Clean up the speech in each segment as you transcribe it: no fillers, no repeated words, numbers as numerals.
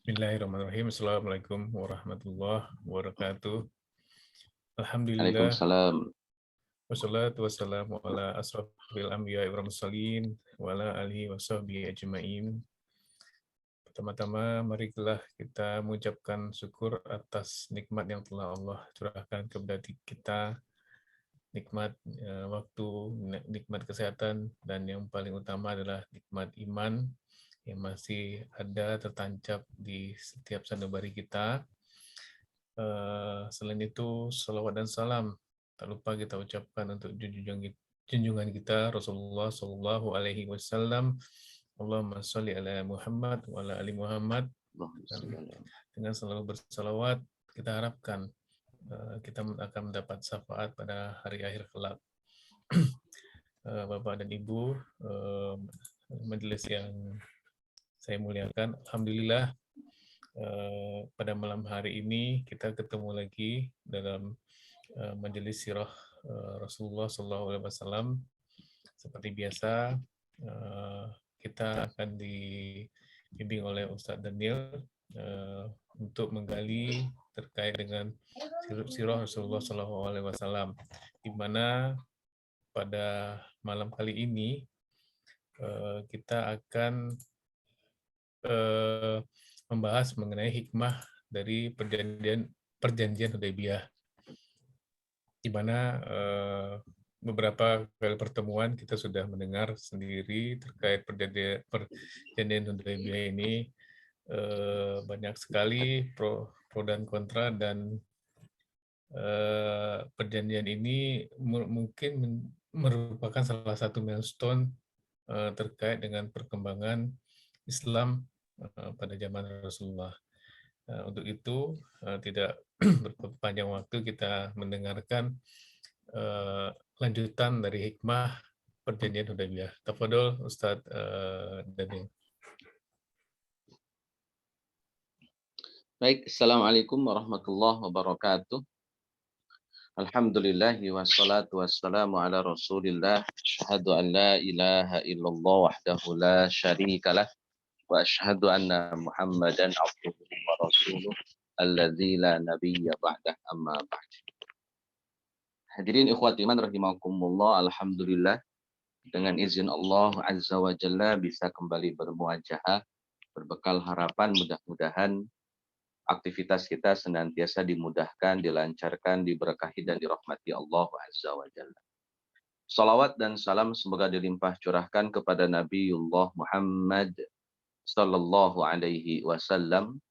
Bismillahirrahmanirrahim. Assalamualaikum warahmatullahi wabarakatuh. Alhamdulillah, Waalaikumsalam. wassalatu wassalamu ala asrofil anbiya wal mursalin wa ala alihi wa sahbihi ajma'in. Pertama-tama, marilah kita mengucapkan syukur atas nikmat yang telah Allah curahkan kepada kita, nikmat waktu, nikmat kesehatan, dan yang paling utama adalah nikmat iman yang masih ada tertancap di setiap sanubari kita. Selain itu, salawat dan salam tak lupa kita ucapkan untuk junjungan kita Rasulullah Shallallahu Alaihi Wasallam. Allahumma sholli ala Muhammad wa ala ali Muhammad. Dengan selalu bersalawat, kita harapkan kita akan mendapat syafaat pada hari akhir kelak. Bapak dan Ibu, majelis yang saya muliakan, alhamdulillah pada malam hari ini kita ketemu lagi dalam majelis sirah Rasulullah SAW. Seperti biasa, kita akan dibimbing oleh Ustadz Daniel untuk menggali terkait dengan sirah Rasulullah SAW, di mana pada malam kali ini kita akan membahas mengenai hikmah dari perjanjian Hudaybiyah, di mana beberapa kali pertemuan kita sudah mendengar sendiri terkait perjanjian Hudaybiyah ini. Banyak sekali pro dan kontra, dan perjanjian ini mungkin merupakan salah satu milestone terkait dengan perkembangan Islam pada zaman Rasulullah. Untuk itu, tidak berpanjang waktu, kita mendengarkan lanjutan dari hikmah perjanjian Hudaybiyah. Tafadhol Ustadz Daniel. Baik, Assalamualaikum warahmatullahi wabarakatuh. Alhamdulillahi wassalatu wassalamu ala rasulillah. Asyhadu an la ilaha illallah wahdahu la syarikalah. Wa asyhadu anna Muhammadan abduhu wa rasuluh alladzi la nabiyya ba'dah, amma ba'd. Hadirin ikhwati iman rahimakumullah, alhamdulillah dengan izin Allah Azza wa Jalla bisa kembali bermuajahah, berbekal harapan mudah-mudahan aktivitas kita senantiasa dimudahkan, dilancarkan, diberkahi dan dirahmati Allah Azza wa Jalla. Salawat dan salam semoga dilimpah curahkan kepada Nabiullah Muhammad sallallahu alaihi wasallam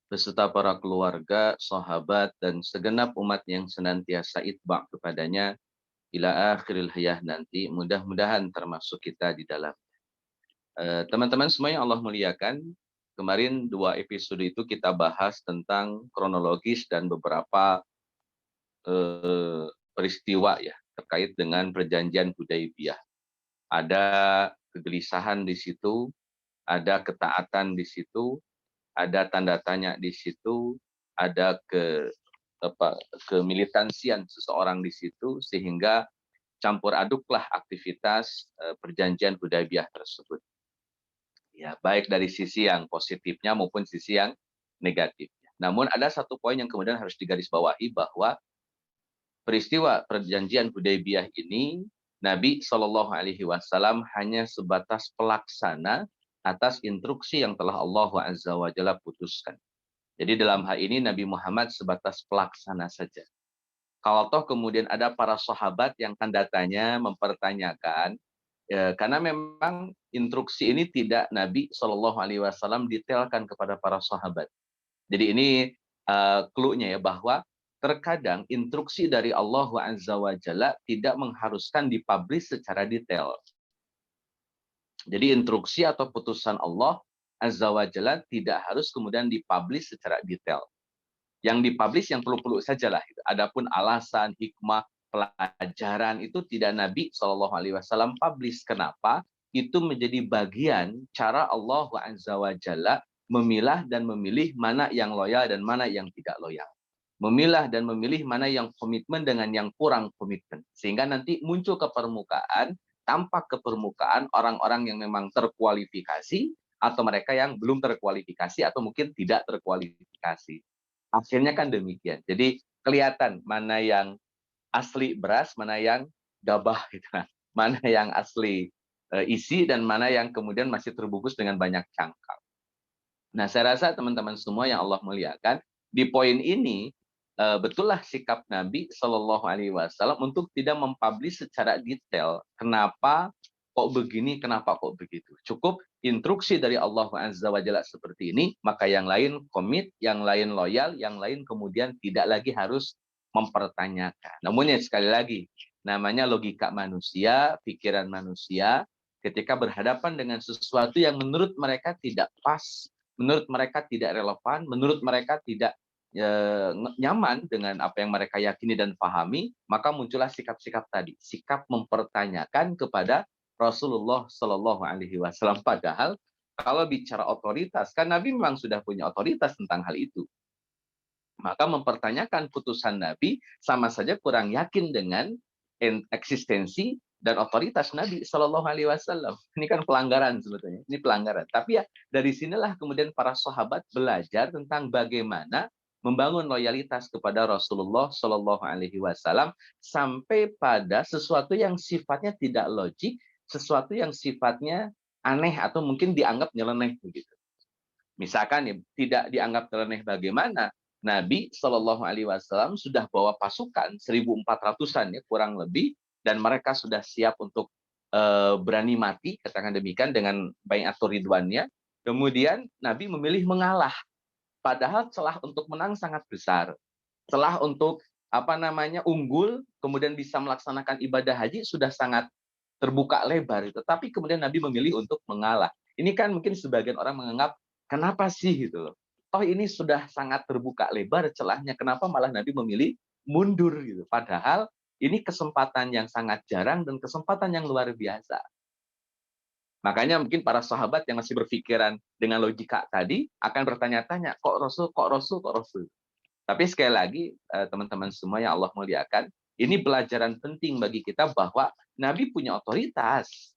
beserta para keluarga, sahabat dan segenap umat yang senantiasa itba' kepadanya ila akhiril hayah nanti. Mudah-mudahan termasuk kita di dalam. Teman-teman semua yang Allah muliakan, kemarin 2 episode itu kita bahas tentang kronologis dan beberapa peristiwa ya terkait dengan perjanjian Hudaybiyah. Ada kegelisahan di situ, ada ketaatan di situ, ada tanda tanya di situ, ada kemilitansian seseorang di situ, sehingga campur aduklah aktivitas perjanjian Hudaybiyah tersebut. Ya, baik dari sisi yang positifnya maupun sisi yang negatifnya. Namun ada satu poin yang kemudian harus digarisbawahi, bahwa peristiwa perjanjian Hudaybiyah ini Nabi Shallallahu Alaihi Wasallam hanya sebatas pelaksana atas instruksi yang telah Allah Azza wa Jalla putuskan. Jadi dalam hal ini Nabi Muhammad sebatas pelaksana saja. Kalau toh kemudian ada para sahabat yang tanda tanya mempertanyakan, karena memang instruksi ini tidak Nabi Shallallahu Alaihi Wasallam detailkan kepada para sahabat. Jadi ini clue-nya ya, bahwa terkadang instruksi dari Allah Azza wa Jalla tidak mengharuskan dipublish secara detail. Jadi instruksi atau putusan Allah Azza wa Jalla tidak harus kemudian dipublish secara detail. Yang dipublish yang perlu-perlu sajalah. Adapun alasan, hikmah, pelajaran itu tidak Nabi Shallallahu Alaihi Wasallam publish. Kenapa? Itu menjadi bagian cara Allah Azza wa Jalla memilah dan memilih mana yang loyal dan mana yang tidak loyal. Memilah dan memilih mana yang komitmen dengan yang kurang komitmen. Sehingga nanti muncul ke permukaan, tampak ke permukaan orang-orang yang memang terkualifikasi, atau mereka yang belum terkualifikasi atau mungkin tidak terkualifikasi. Akhirnya kan demikian. Jadi kelihatan mana yang asli beras, mana yang gabah gitu kan. Mana yang asli isi dan mana yang kemudian masih terbungkus dengan banyak cangkang. Nah, saya rasa teman-teman semua yang Allah muliakan, di poin ini betullah sikap Nabi Shallallahu Alaihi Wasallam untuk tidak mempublish secara detail kenapa kok begini, kenapa kok begitu. Cukup instruksi dari Allah Azza wa Jalla seperti ini, maka yang lain komit, yang lain loyal, yang lain kemudian tidak lagi harus mempertanyakan. Namun ya sekali lagi, namanya logika manusia, pikiran manusia, ketika berhadapan dengan sesuatu yang menurut mereka tidak pas, menurut mereka tidak relevan, menurut mereka tidak nyaman dengan apa yang mereka yakini dan pahami, maka muncullah sikap-sikap tadi, sikap mempertanyakan kepada Rasulullah Shallallahu Alaihi Wasallam. Padahal kalau bicara otoritas, kan Nabi memang sudah punya otoritas tentang hal itu. Maka mempertanyakan putusan Nabi sama saja kurang yakin dengan eksistensi dan otoritas Nabi Shallallahu Alaihi Wasallam. Ini kan pelanggaran sebetulnya, ini pelanggaran. Tapi ya dari sinilah kemudian para sahabat belajar tentang bagaimana membangun loyalitas kepada Rasulullah Shallallahu Alaihi Wasallam sampai pada sesuatu yang sifatnya tidak logik, sesuatu yang sifatnya aneh atau mungkin dianggap nyeleneh begitu. Misalkan ya, tidak dianggap nyeleneh bagaimana? Nabi Shallallahu Alaihi Wasallam sudah bawa pasukan 1.400-an ya kurang lebih, dan mereka sudah siap untuk berani mati, katakan demikian, dengan bai'atul ridwannya. Kemudian Nabi memilih mengalah. Padahal celah untuk menang sangat besar. Celah untuk unggul, kemudian bisa melaksanakan ibadah haji sudah sangat terbuka lebar. Tetapi kemudian Nabi memilih untuk mengalah. Ini kan mungkin sebagian orang menganggap, kenapa sih gitu loh. Oh ini sudah sangat terbuka lebar celahnya, kenapa malah Nabi memilih mundur gitu. Padahal ini kesempatan yang sangat jarang dan kesempatan yang luar biasa. Makanya mungkin para sahabat yang masih berpikiran dengan logika tadi akan bertanya-tanya, kok Rasul, kok Rasul, kok Rasul. Tapi sekali lagi, teman-teman semua yang Allah muliakan, ini pelajaran penting bagi kita bahwa Nabi punya otoritas.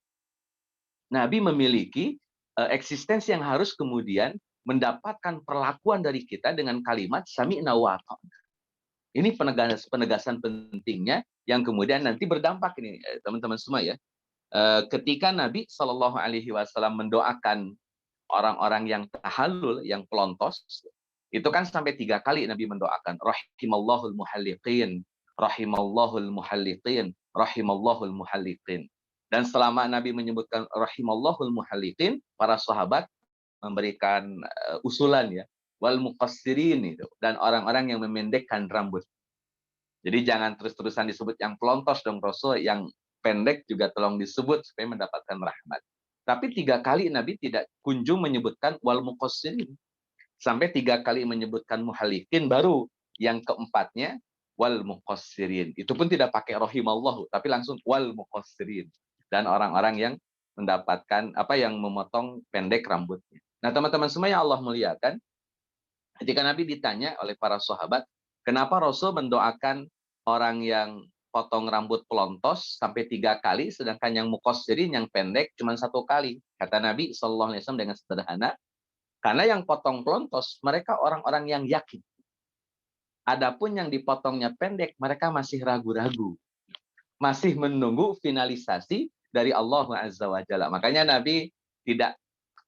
Nabi memiliki eksistensi yang harus kemudian mendapatkan perlakuan dari kita dengan kalimat sami'na wa ata'na. Ini penegasan pentingnya yang kemudian nanti berdampak ini, teman-teman semua ya. Ketika Nabi Shallallahu Alaihi Wasallam mendoakan orang-orang yang tahallul, yang pelontos, itu kan sampai 3 kali Nabi mendoakan rahimallahul muhalliqin, rahimallahul muhalliqin, rahimallahul muhalliqin. Dan selama Nabi menyebutkan rahimallahul muhalliqin, para sahabat memberikan usulan ya, wal muqassirin itu, dan orang-orang yang memendekkan rambut. Jadi jangan terus-terusan disebut yang pelontos dong Rasul, yang pendek juga tolong disebut supaya mendapatkan rahmat. Tapi 3 kali Nabi tidak kunjung menyebutkan wal muqassirin. Sampai 3 kali menyebutkan muhalikin, baru yang keempatnya wal muqassirin. Itu pun tidak pakai rahimallahu, tapi langsung wal muqassirin. Dan orang-orang yang mendapatkan yang memotong pendek rambutnya. Nah, teman-teman semua yang Allah muliakan, ketika Nabi ditanya oleh para sahabat, kenapa Rasul mendoakan orang yang potong rambut pelontos sampai 3 kali, sedangkan yang muqassirin, yang pendek, cuma 1 kali. Kata Nabi SAW dengan sederhana, karena yang potong pelontos, mereka orang-orang yang yakin. Adapun yang dipotongnya pendek, mereka masih ragu-ragu. Masih menunggu finalisasi dari Allah Azza wa Jalla. Makanya Nabi tidak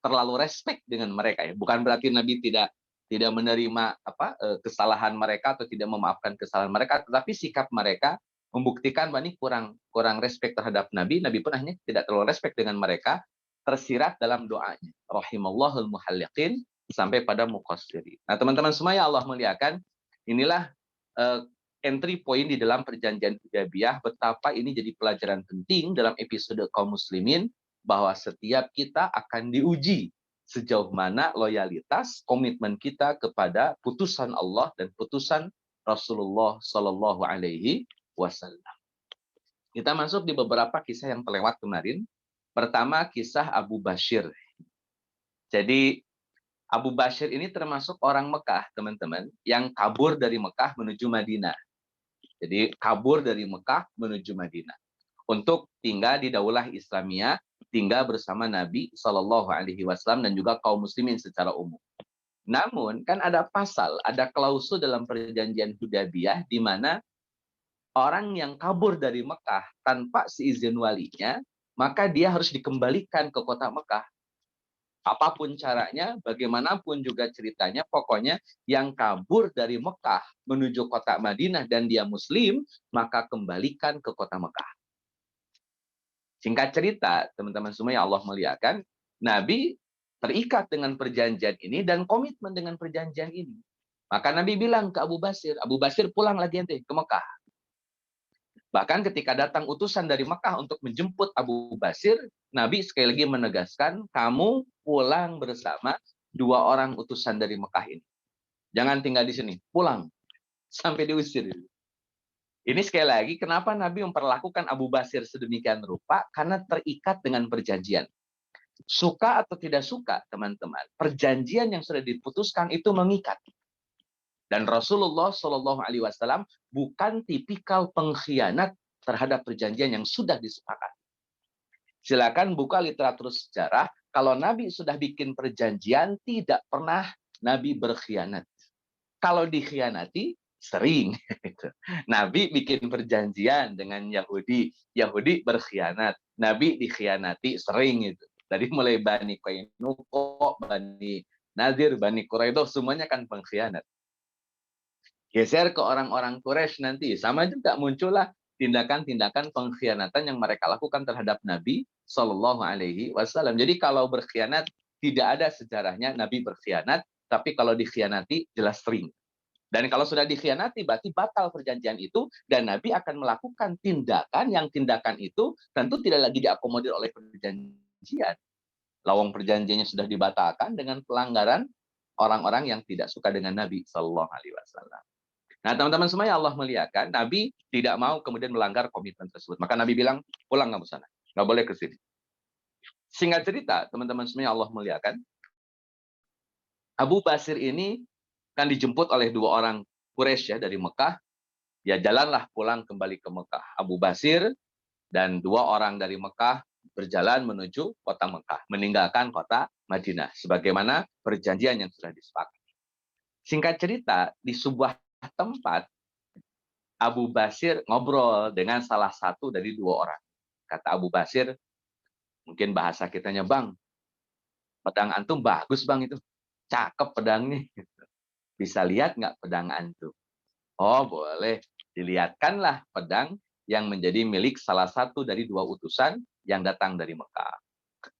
terlalu respect dengan mereka. Ya. Bukan berarti Nabi tidak menerima kesalahan mereka atau tidak memaafkan kesalahan mereka, tetapi sikap mereka membuktikan bahwa ini kurang respect terhadap Nabi. Nabi pun akhirnya tidak terlalu respect dengan mereka, tersirat dalam doanya. Rahimallahul muhalliqin sampai pada muqassirin. Nah, teman-teman semua yang Allah muliakan, inilah entry point di dalam perjanjian Hudaybiyah, betapa ini jadi pelajaran penting dalam episode kaum muslimin, bahwa setiap kita akan diuji sejauh mana loyalitas, komitmen kita kepada putusan Allah dan putusan Rasulullah Shallallahu Alaihi Wasallam. Kita masuk di beberapa kisah yang terlewat kemarin. Pertama, kisah Abu Bashir. Jadi, Abu Bashir ini termasuk orang Mekah, teman-teman, yang kabur dari Mekah menuju Madinah. Jadi, kabur dari Mekah menuju Madinah untuk tinggal di Daulah Islamiyah tinggal bersama Nabi Shallallahu Alaihi Wasallam dan juga kaum muslimin secara umum. Namun kan ada pasal, ada klausul dalam perjanjian Hudaybiyah di mana orang yang kabur dari Mekah tanpa seizin walinya, maka dia harus dikembalikan ke kota Mekah. Apapun caranya, bagaimanapun juga ceritanya, pokoknya yang kabur dari Mekah menuju kota Madinah dan dia muslim, maka kembalikan ke kota Mekah. Singkat cerita, teman-teman semua yang Allah muliakan, Nabi terikat dengan perjanjian ini dan komitmen dengan perjanjian ini. Maka Nabi bilang ke Abu Basir pulang lagi nanti ke Mekah. Bahkan ketika datang utusan dari Mekah untuk menjemput Abu Basir, Nabi sekali lagi menegaskan, kamu pulang bersama 2 orang utusan dari Mekah ini. Jangan tinggal di sini, pulang. Sampai diusir. Ini sekali lagi, kenapa Nabi memperlakukan Abu Basir sedemikian rupa? Karena terikat dengan perjanjian. Suka atau tidak suka, teman-teman, perjanjian yang sudah diputuskan itu mengikat. Dan Rasulullah Shallallahu Alaihi Wasallam bukan tipikal pengkhianat terhadap perjanjian yang sudah disepakati. Silakan buka literatur sejarah. Kalau Nabi sudah bikin perjanjian, tidak pernah Nabi berkhianat. Kalau dikhianati, sering. Nabi bikin perjanjian dengan Yahudi, Yahudi berkhianat. Nabi dikhianati, sering itu. Dari mulai Bani Qainuqa, Bani Nadir, Bani Quraidah, semuanya kan pengkhianat. Geser ke orang-orang Quraisy nanti, sama juga muncullah tindakan-tindakan pengkhianatan yang mereka lakukan terhadap Nabi Shallallahu Alaihi Wasallam. Jadi kalau berkhianat tidak ada sejarahnya Nabi berkhianat, tapi kalau dikhianati jelas sering. Dan kalau sudah dikhianati berarti batal perjanjian itu dan Nabi akan melakukan tindakan yang tindakan itu tentu tidak lagi diakomodir oleh perjanjian. Lawang perjanjiannya sudah dibatalkan dengan pelanggaran orang-orang yang tidak suka dengan Nabi Shallallahu Alaihi Wasallam. Nah, teman-teman semua yang Allah muliakan, Nabi tidak mau kemudian melanggar komitmen tersebut. Maka Nabi bilang, pulang kamu sana. Nggak boleh ke sini. Singkat cerita, teman-teman semua yang Allah muliakan, Abu Basir ini kan dijemput oleh 2 orang Quraisy ya dari Mekah. Ya jalanlah pulang kembali ke Mekah. Abu Basir dan 2 orang dari Mekah berjalan menuju kota Mekah. Meninggalkan kota Madinah. Sebagaimana perjanjian yang sudah disepakati. Singkat cerita, di sebuah tempat Abu Basir ngobrol dengan salah satu dari 2 orang. Kata Abu Basir, mungkin bahasa kitanya, Bang, pedang antum bagus Bang itu. Cakep pedangnya. Bisa lihat nggak pedang antum? Oh boleh. Dilihatkanlah pedang yang menjadi milik salah satu dari 2 utusan yang datang dari Mekah.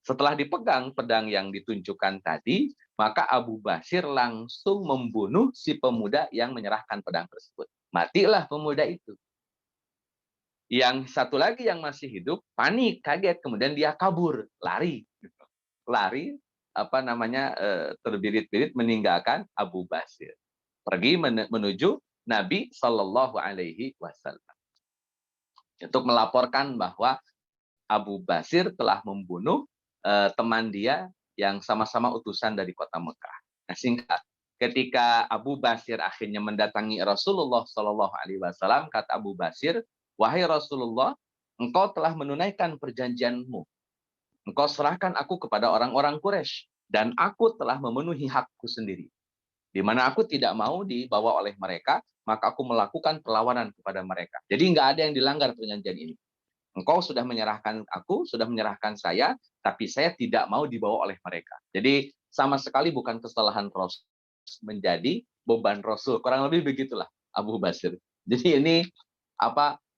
Setelah dipegang pedang yang ditunjukkan tadi, maka Abu Basir langsung membunuh si pemuda yang menyerahkan pedang tersebut. Matilah pemuda itu. Yang satu lagi yang masih hidup, panik, kaget, kemudian dia kabur, lari. Lari, terbirit-birit meninggalkan Abu Basir. Pergi menuju Nabi Shallallahu Alaihi Wasallam. Untuk melaporkan bahwa Abu Basir telah membunuh teman dia yang sama-sama utusan dari kota Mekah. Nah, singkat, ketika Abu Basir akhirnya mendatangi Rasulullah Shallallahu Alaihi Wasallam, kata Abu Basir, wahai Rasulullah, engkau telah menunaikan perjanjianmu. Engkau serahkan aku kepada orang-orang Quraisy dan aku telah memenuhi hakku sendiri. Di mana aku tidak mau dibawa oleh mereka, maka aku melakukan perlawanan kepada mereka. Jadi nggak ada yang dilanggar perjanjian ini. Engkau sudah menyerahkan aku, sudah menyerahkan saya, tapi saya tidak mau dibawa oleh mereka. Jadi sama sekali bukan kesalahan Rasul menjadi beban Rasul. Kurang lebih begitulah Abu Basir. Jadi ini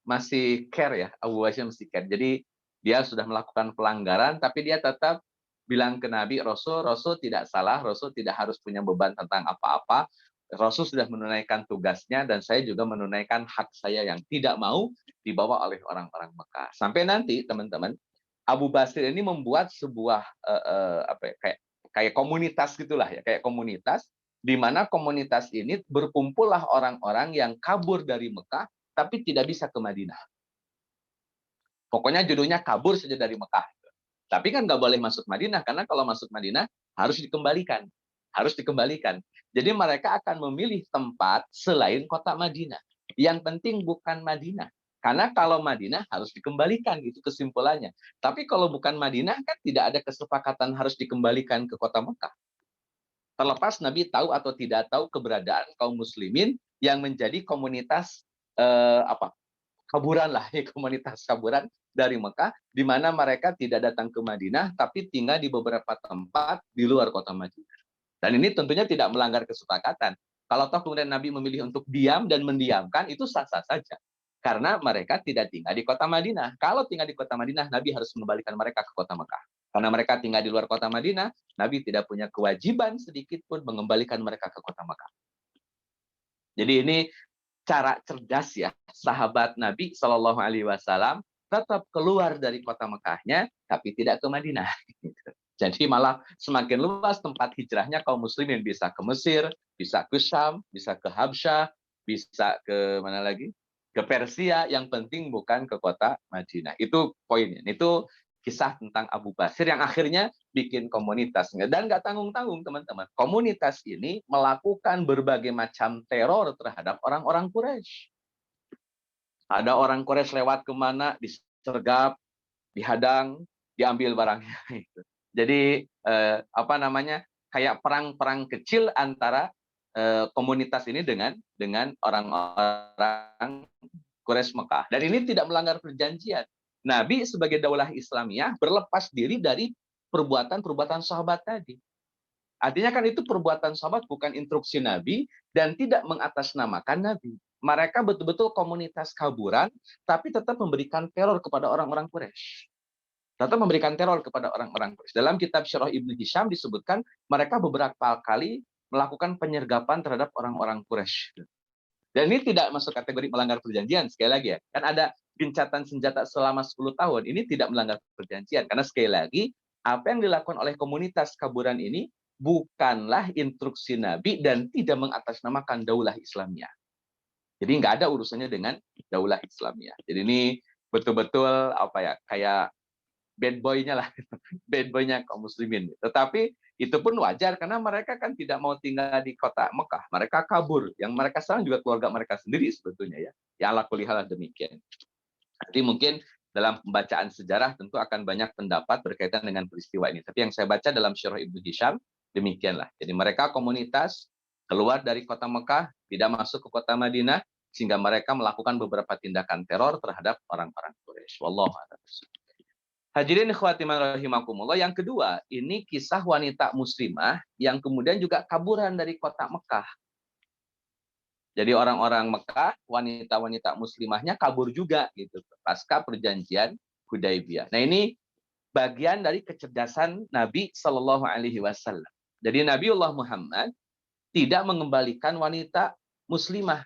masih care ya, Abu Basir masih care. Jadi dia sudah melakukan pelanggaran, tapi dia tetap bilang ke Nabi, Rasul tidak salah, Rasul tidak harus punya beban tentang apa-apa. Rasul sudah menunaikan tugasnya dan saya juga menunaikan hak saya yang tidak mau dibawa oleh orang-orang Mekah. Sampai nanti teman-teman, Abu Basir ini membuat sebuah kayak komunitas gitulah ya, kayak komunitas di mana komunitas ini berkumpullah orang-orang yang kabur dari Mekah tapi tidak bisa ke Madinah. Pokoknya judulnya kabur saja dari Mekah. Tapi kan nggak boleh masuk Madinah karena kalau masuk Madinah harus dikembalikan. Harus dikembalikan. Jadi mereka akan memilih tempat selain kota Madinah. Yang penting bukan Madinah. Karena kalau Madinah harus dikembalikan, itu kesimpulannya. Tapi kalau bukan Madinah kan tidak ada kesepakatan harus dikembalikan ke kota Mekah. Terlepas Nabi tahu atau tidak tahu keberadaan kaum muslimin yang menjadi komunitas kaburan lah, komunitas kaburan dari Mekah, di mana mereka tidak datang ke Madinah, tapi tinggal di beberapa tempat di luar kota Madinah. Dan ini tentunya tidak melanggar kesepakatan. Kalau toh kemudian Nabi memilih untuk diam dan mendiamkan, itu sah-sah saja. Karena mereka tidak tinggal di kota Madinah. Kalau tinggal di kota Madinah, Nabi harus mengembalikan mereka ke kota Mekah. Karena mereka tinggal di luar kota Madinah, Nabi tidak punya kewajiban sedikit pun mengembalikan mereka ke kota Mekah. Jadi ini cara cerdas ya, sahabat Nabi Shallallahu Alaihi Wasallam tetap keluar dari kota Mekahnya, tapi tidak ke Madinah. Jadi malah semakin luas tempat hijrahnya kaum muslimin, bisa ke Mesir, bisa ke Syam, bisa ke Habsyah, bisa ke mana lagi? Ke Persia, yang penting bukan ke kota Madinah. Itu poinnya. Itu kisah tentang Abu Basir yang akhirnya bikin komunitas. Dan nggak tanggung-tanggung, teman-teman. Komunitas ini melakukan berbagai macam teror terhadap orang-orang Quraisy. Ada orang Quraisy lewat kemana, disergap, dihadang, diambil barangnya. Jadi kayak perang-perang kecil antara komunitas ini dengan orang-orang Quraisy Mekah. Dan ini tidak melanggar perjanjian. Nabi sebagai daulah Islamiyah berlepas diri dari perbuatan-perbuatan sahabat tadi. Artinya kan itu perbuatan sahabat, bukan instruksi Nabi, dan tidak mengatasnamakan Nabi. Mereka betul-betul komunitas kaburan, tapi tetap memberikan teror kepada orang-orang Quraisy. Tetap memberikan teror kepada orang-orang Quraisy. Dalam kitab Syarah Ibnu Hisham disebutkan mereka beberapa kali melakukan penyergapan terhadap orang-orang Quraisy. Dan ini tidak masuk kategori melanggar perjanjian, sekali lagi ya. Kan ada gencatan senjata selama 10 tahun, ini tidak melanggar perjanjian. Karena sekali lagi, apa yang dilakukan oleh komunitas kaburan ini bukanlah instruksi Nabi dan tidak mengatasnamakan daulah Islamiyah. Jadi nggak ada urusannya dengan daulah Islamiyah. Jadi ini betul-betul kayak bad boy-nya lah, bad boy-nya kaum muslimin. Tetapi itu pun wajar karena mereka kan tidak mau tinggal di kota Mekah. Mereka kabur. Yang mereka serang juga keluarga mereka sendiri sebetulnya ya. Ya ala kulli hal demikian. Jadi mungkin dalam pembacaan sejarah tentu akan banyak pendapat berkaitan dengan peristiwa ini. Tapi yang saya baca dalam Syarah Ibnu Hisham demikianlah. Jadi mereka komunitas keluar dari kota Mekah, tidak masuk ke kota Madinah, sehingga mereka melakukan beberapa tindakan teror terhadap orang-orang Quraisy. Wallahu a'lam. Hadirin ikhwati rahimakumullah, yang kedua, ini kisah wanita muslimah yang kemudian juga kaburan dari kota Mekah. Jadi orang-orang Mekah, wanita-wanita muslimahnya kabur juga gitu pasca perjanjian Hudaibiyah. Nah, ini bagian dari kecerdasan Nabi Shallallahu Alaihi Wasallam. Jadi Nabiullah Muhammad tidak mengembalikan wanita muslimah.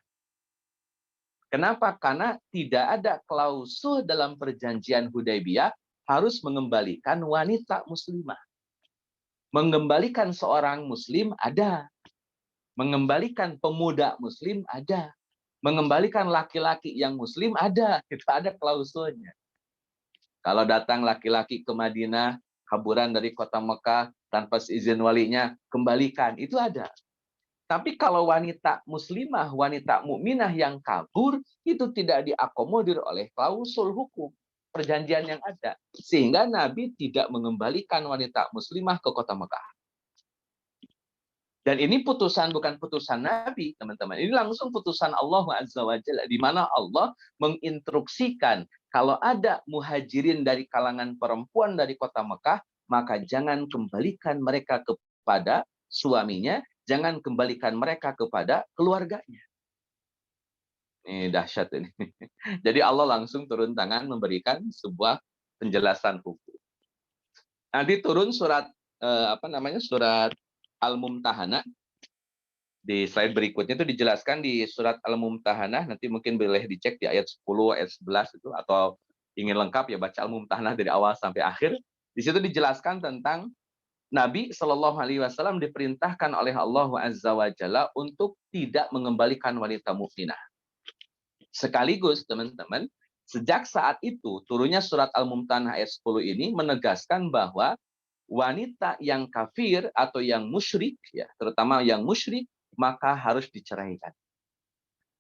Kenapa? Karena tidak ada klausul dalam perjanjian Hudaibiyah harus mengembalikan wanita muslimah. Mengembalikan seorang muslim ada. Mengembalikan pemuda muslim ada. Mengembalikan laki-laki yang muslim ada. Itu ada klausulnya. Kalau datang laki-laki ke Madinah, kaburan dari kota Mekah, tanpa izin walinya, kembalikan. Itu ada. Tapi kalau wanita muslimah, wanita mukminah yang kabur, itu tidak diakomodir oleh klausul hukum perjanjian yang ada. Sehingga Nabi tidak mengembalikan wanita muslimah ke kota Mekah. Dan ini putusan, bukan putusan Nabi, teman-teman. Ini langsung putusan Allah Azza wa Jalla, di mana Allah menginstruksikan kalau ada muhajirin dari kalangan perempuan dari kota Mekah, maka jangan kembalikan mereka kepada suaminya, jangan kembalikan mereka kepada keluarganya. Ini dahsyat ini. Jadi Allah langsung turun tangan memberikan sebuah penjelasan hukum. Nanti turun surat surat Al-Mumtahanah. Di slide berikutnya itu dijelaskan di surat Al-Mumtahanah, nanti mungkin boleh dicek di ayat 10, ayat 11 itu, atau ingin lengkap ya baca Al-Mumtahanah dari awal sampai akhir. Di situ dijelaskan tentang Nabi Shallallahu Alaihi Wasallam diperintahkan oleh Allah Azza wa Jalla untuk tidak mengembalikan wanita mukminah. Sekaligus teman-teman, sejak saat itu turunnya surat Al-Mumtahanah ayat 10 ini menegaskan bahwa wanita yang kafir atau yang musyrik, ya terutama yang musyrik, maka harus diceraikan.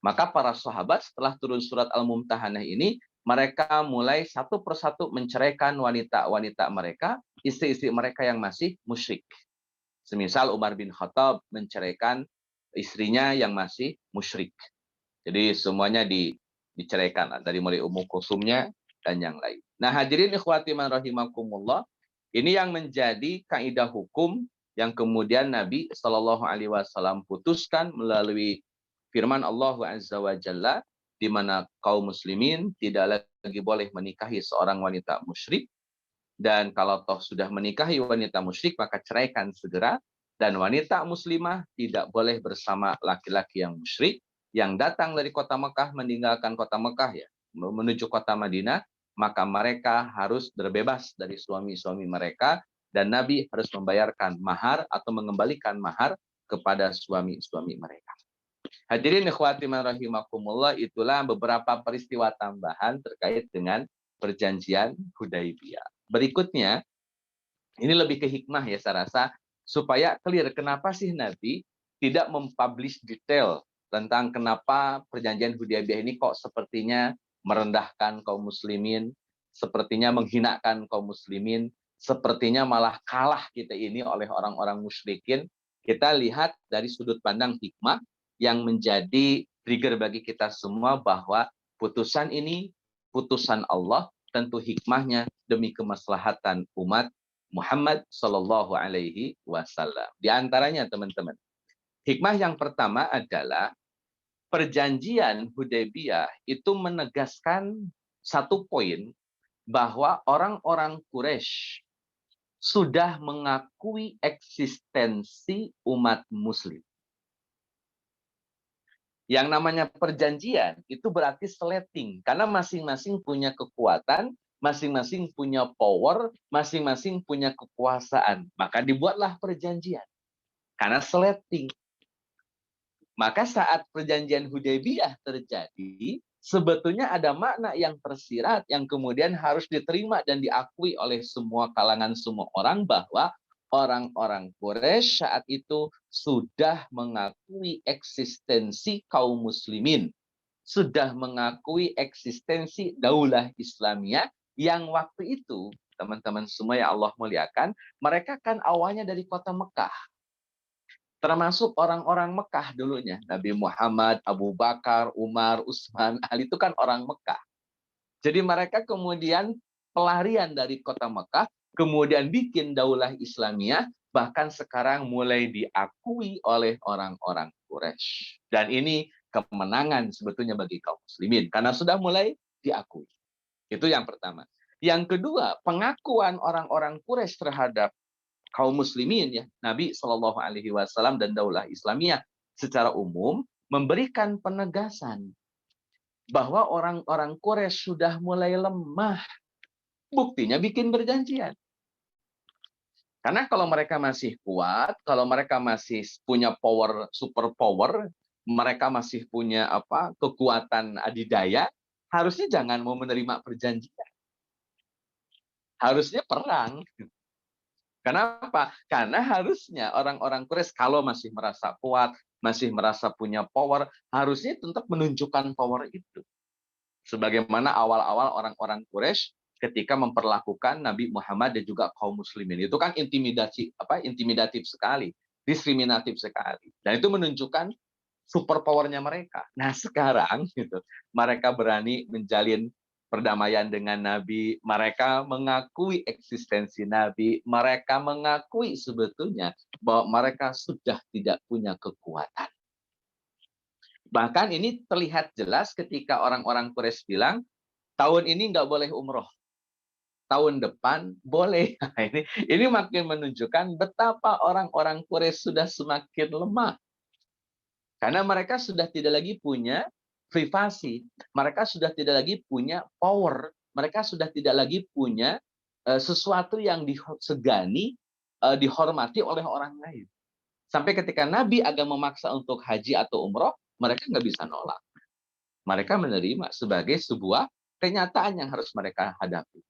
Maka para sahabat setelah turun surat Al-Mumtahanah ini, mereka mulai satu persatu menceraikan wanita-wanita mereka, istri-istri mereka yang masih musyrik. Semisal Umar bin Khattab menceraikan istrinya yang masih musyrik. Jadi semuanya diceraikan, dari mulai Ummu Kulsumnya dan yang lain. Nah, hadirin ikhwati man rahimakumullah, ini yang menjadi kaidah hukum yang kemudian Nabi Shallallahu Alaihi Wasallam putuskan melalui firman Allah Azza wa Jalla, di mana kaum muslimin tidak lagi boleh menikahi seorang wanita musyrik, dan kalau toh sudah menikahi wanita musyrik maka ceraikan segera, dan wanita muslimah tidak boleh bersama laki-laki yang musyrik yang datang dari kota Mekah, meninggalkan kota Mekah ya menuju kota Madinah, maka mereka harus berbebas dari suami-suami mereka, dan Nabi harus membayarkan mahar atau mengembalikan mahar kepada suami-suami mereka. Hadirin ikhwati man rahimakumullah, itulah beberapa peristiwa tambahan terkait dengan perjanjian Hudaibiyah. Berikutnya, ini lebih ke hikmah ya saya rasa, supaya clear kenapa sih Nabi tidak mempublish detail tentang kenapa perjanjian Hudaibiyah ini kok sepertinya merendahkan kaum muslimin, sepertinya menghinakan kaum muslimin, sepertinya malah kalah kita ini oleh orang-orang musyrikin. Kita lihat dari sudut pandang hikmah yang menjadi trigger bagi kita semua bahwa putusan ini putusan Allah, tentu hikmahnya demi kemaslahatan umat Muhammad Shallallahu Alaihi Wasallam. Di antaranya teman-teman, hikmah yang pertama adalah perjanjian Hudaibiyah itu menegaskan satu poin bahwa orang-orang Quraisy sudah mengakui eksistensi umat muslim. Yang namanya perjanjian itu berarti sleting, karena masing-masing punya kekuatan, masing-masing punya power, masing-masing punya kekuasaan. Maka dibuatlah perjanjian. Karena sleting. Maka saat perjanjian Hudaibiyah terjadi, sebetulnya ada makna yang tersirat yang kemudian harus diterima dan diakui oleh semua kalangan, semua orang, bahwa orang-orang Quraisy saat itu sudah mengakui eksistensi kaum muslimin, sudah mengakui eksistensi daulah Islamiyah yang waktu itu, teman-teman semua yang Allah muliakan, mereka kan awalnya dari kota Mekah. Termasuk orang-orang Mekah dulunya. Nabi Muhammad, Abu Bakar, Umar, Utsman, Ali itu kan orang Mekah. Jadi mereka kemudian pelarian dari kota Mekah, kemudian bikin daulah Islamiyah, bahkan sekarang mulai diakui oleh orang-orang Quraisy. Dan ini kemenangan sebetulnya bagi kaum muslimin, karena sudah mulai diakui. Itu yang pertama. Yang kedua, pengakuan orang-orang Quraisy terhadap kaum muslimin ya, Nabi Shallallahu Alaihi Wasallam dan daulah Islamiyah secara umum memberikan penegasan bahwa orang-orang Quraisy sudah mulai lemah. Buktinya bikin perjanjian. Karena kalau mereka masih kuat, kalau mereka masih punya power, super power, mereka masih punya kekuatan adidaya, harusnya jangan mau menerima perjanjian. Harusnya perang. Kenapa? Karena harusnya orang-orang Quraisy kalau masih merasa kuat, masih merasa punya power, harusnya tetap menunjukkan power itu. Sebagaimana awal-awal orang-orang Quraisy ketika memperlakukan Nabi Muhammad dan juga kaum muslimin. Itu kan intimidatif sekali, diskriminatif sekali. Dan itu menunjukkan super powernya mereka. Nah, sekarang gitu, mereka berani menjalin perdamaian dengan Nabi, mereka mengakui eksistensi Nabi, mereka mengakui sebetulnya bahwa mereka sudah tidak punya kekuatan. Bahkan ini terlihat jelas ketika orang-orang Quraisy bilang, tahun ini nggak boleh umroh, tahun depan boleh. Ini makin menunjukkan betapa orang-orang Quraisy sudah semakin lemah. Karena mereka sudah tidak lagi punya privasi, mereka sudah tidak lagi punya power, mereka sudah tidak lagi punya sesuatu yang disegani, dihormati oleh orang lain. Sampai ketika Nabi agak memaksa untuk haji atau umroh, mereka nggak bisa nolak. Mereka menerima sebagai sebuah kenyataan yang harus mereka hadapi.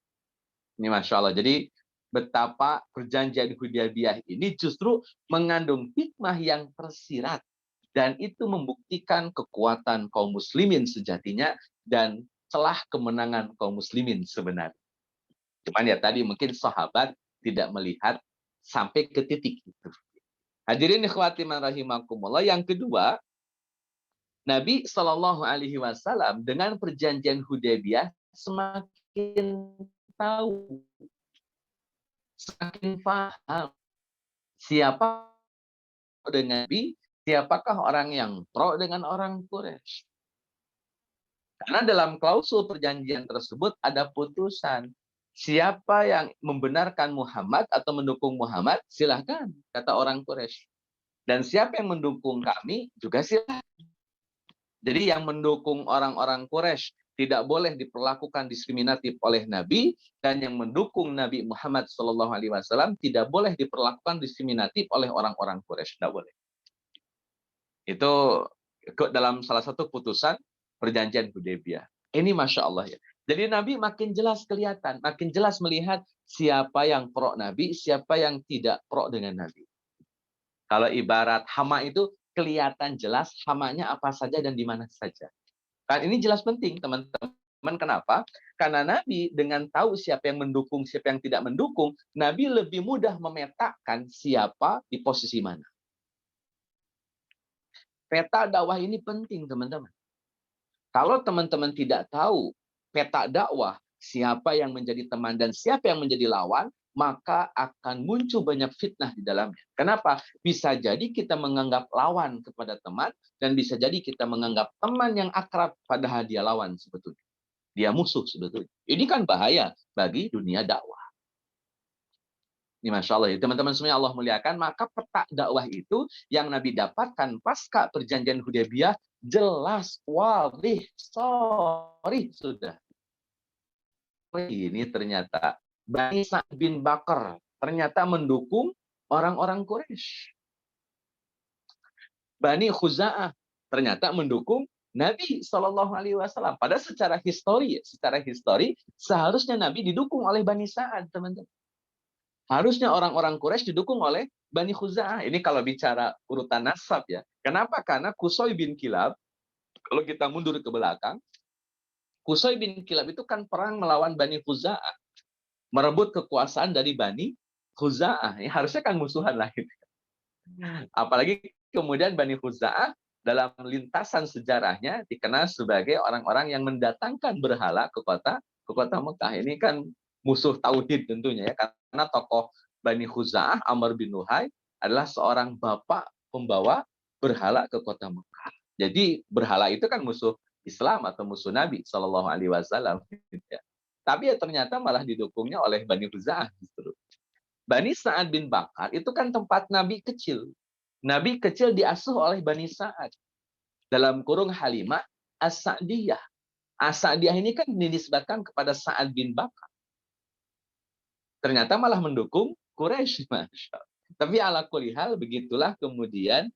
Ini Masya Allah. Jadi betapa perjanjian Hudaibiyah ini justru mengandung hikmah yang tersirat. Dan itu membuktikan kekuatan kaum muslimin sejatinya dan celah kemenangan kaum muslimin sebenarnya. Cuman ya tadi mungkin sahabat tidak melihat sampai ke titik itu. Hadirin ikhwati man rahimakumullah, yang kedua, Nabi Shallallahu Alaihi Wasallam dengan perjanjian Hudaybiyah semakin tahu, semakin paham siapa dengan Nabi, siapakah orang yang pro dengan orang Quraisy. Karena dalam klausul perjanjian tersebut ada putusan. Siapa yang membenarkan Muhammad atau mendukung Muhammad, silahkan, kata orang Quraisy. Dan siapa yang mendukung kami, juga silahkan. Jadi yang mendukung orang-orang Quraisy tidak boleh diperlakukan diskriminatif oleh Nabi, dan yang mendukung Nabi Muhammad SAW tidak boleh diperlakukan diskriminatif oleh orang-orang Quraisy. Tidak boleh. Itu dalam salah satu putusan perjanjian Hudaybiyah. Ini Masya Allah ya. Jadi Nabi makin jelas kelihatan, makin jelas melihat siapa yang pro Nabi, siapa yang tidak pro dengan Nabi. Kalau ibarat hama itu kelihatan jelas hamanya apa saja dan di mana saja. Kan ini jelas penting teman-teman. Kenapa? Karena Nabi dengan tahu siapa yang mendukung, siapa yang tidak mendukung, Nabi lebih mudah memetakan siapa di posisi mana. Peta dakwah ini penting, teman-teman. Kalau teman-teman tidak tahu peta dakwah, siapa yang menjadi teman dan siapa yang menjadi lawan, maka akan muncul banyak fitnah di dalamnya. Kenapa? Bisa jadi kita menganggap lawan kepada teman, dan bisa jadi kita menganggap teman yang akrab padahal dia lawan sebetulnya. Dia musuh sebetulnya. Ini kan bahaya bagi dunia dakwah. Ini Masya Allah ya, teman-teman semuanya Allah muliakan. Maka peta dakwah itu yang Nabi dapatkan pasca perjanjian Hudaybiyah jelas, wadih, sorry sudah. Ini ternyata Bani Sa'd bin Bakar ternyata mendukung orang-orang Quraisy. Bani Khuza'ah ternyata mendukung Nabi Shallallahu Alaihi Wasallam. Padahal secara histori seharusnya Nabi didukung oleh Bani Sa'ad, teman-teman. Harusnya orang-orang Quraisy didukung oleh Bani Khuza'ah. Ini kalau bicara urutan nasab ya. Kenapa? Karena Qusay bin Kilab, kalau kita mundur ke belakang, Qusay bin Kilab itu kan perang melawan Bani Khuza'ah, merebut kekuasaan dari Bani Khuza'ah. Ya, harusnya kan musuhan lah. Apalagi kemudian Bani Khuza'ah dalam lintasan sejarahnya dikenal sebagai orang-orang yang mendatangkan berhala ke kota Mekah. Ini kan musuh tauhid tentunya ya, karena tokoh Bani Khuza'ah, Amr bin Luhai, adalah seorang bapak pembawa berhala ke kota Mekah. Jadi berhala itu kan musuh Islam atau musuh Nabi Shallallahu Alaihi Wasallam. Tapi ya ternyata malah didukungnya oleh Bani Khuza'ah justru. Bani Sa'ad bin Bakar itu kan tempat Nabi kecil. Nabi kecil diasuh oleh Bani Sa'ad. Dalam kurung Halimah As-Sa'diyah. As-Sa'diyah ini kan dinisbatkan kepada Sa'ad bin Bakar. Ternyata malah mendukung Quraisy, Masya Allah. Tapi ala kulli hal begitulah kemudian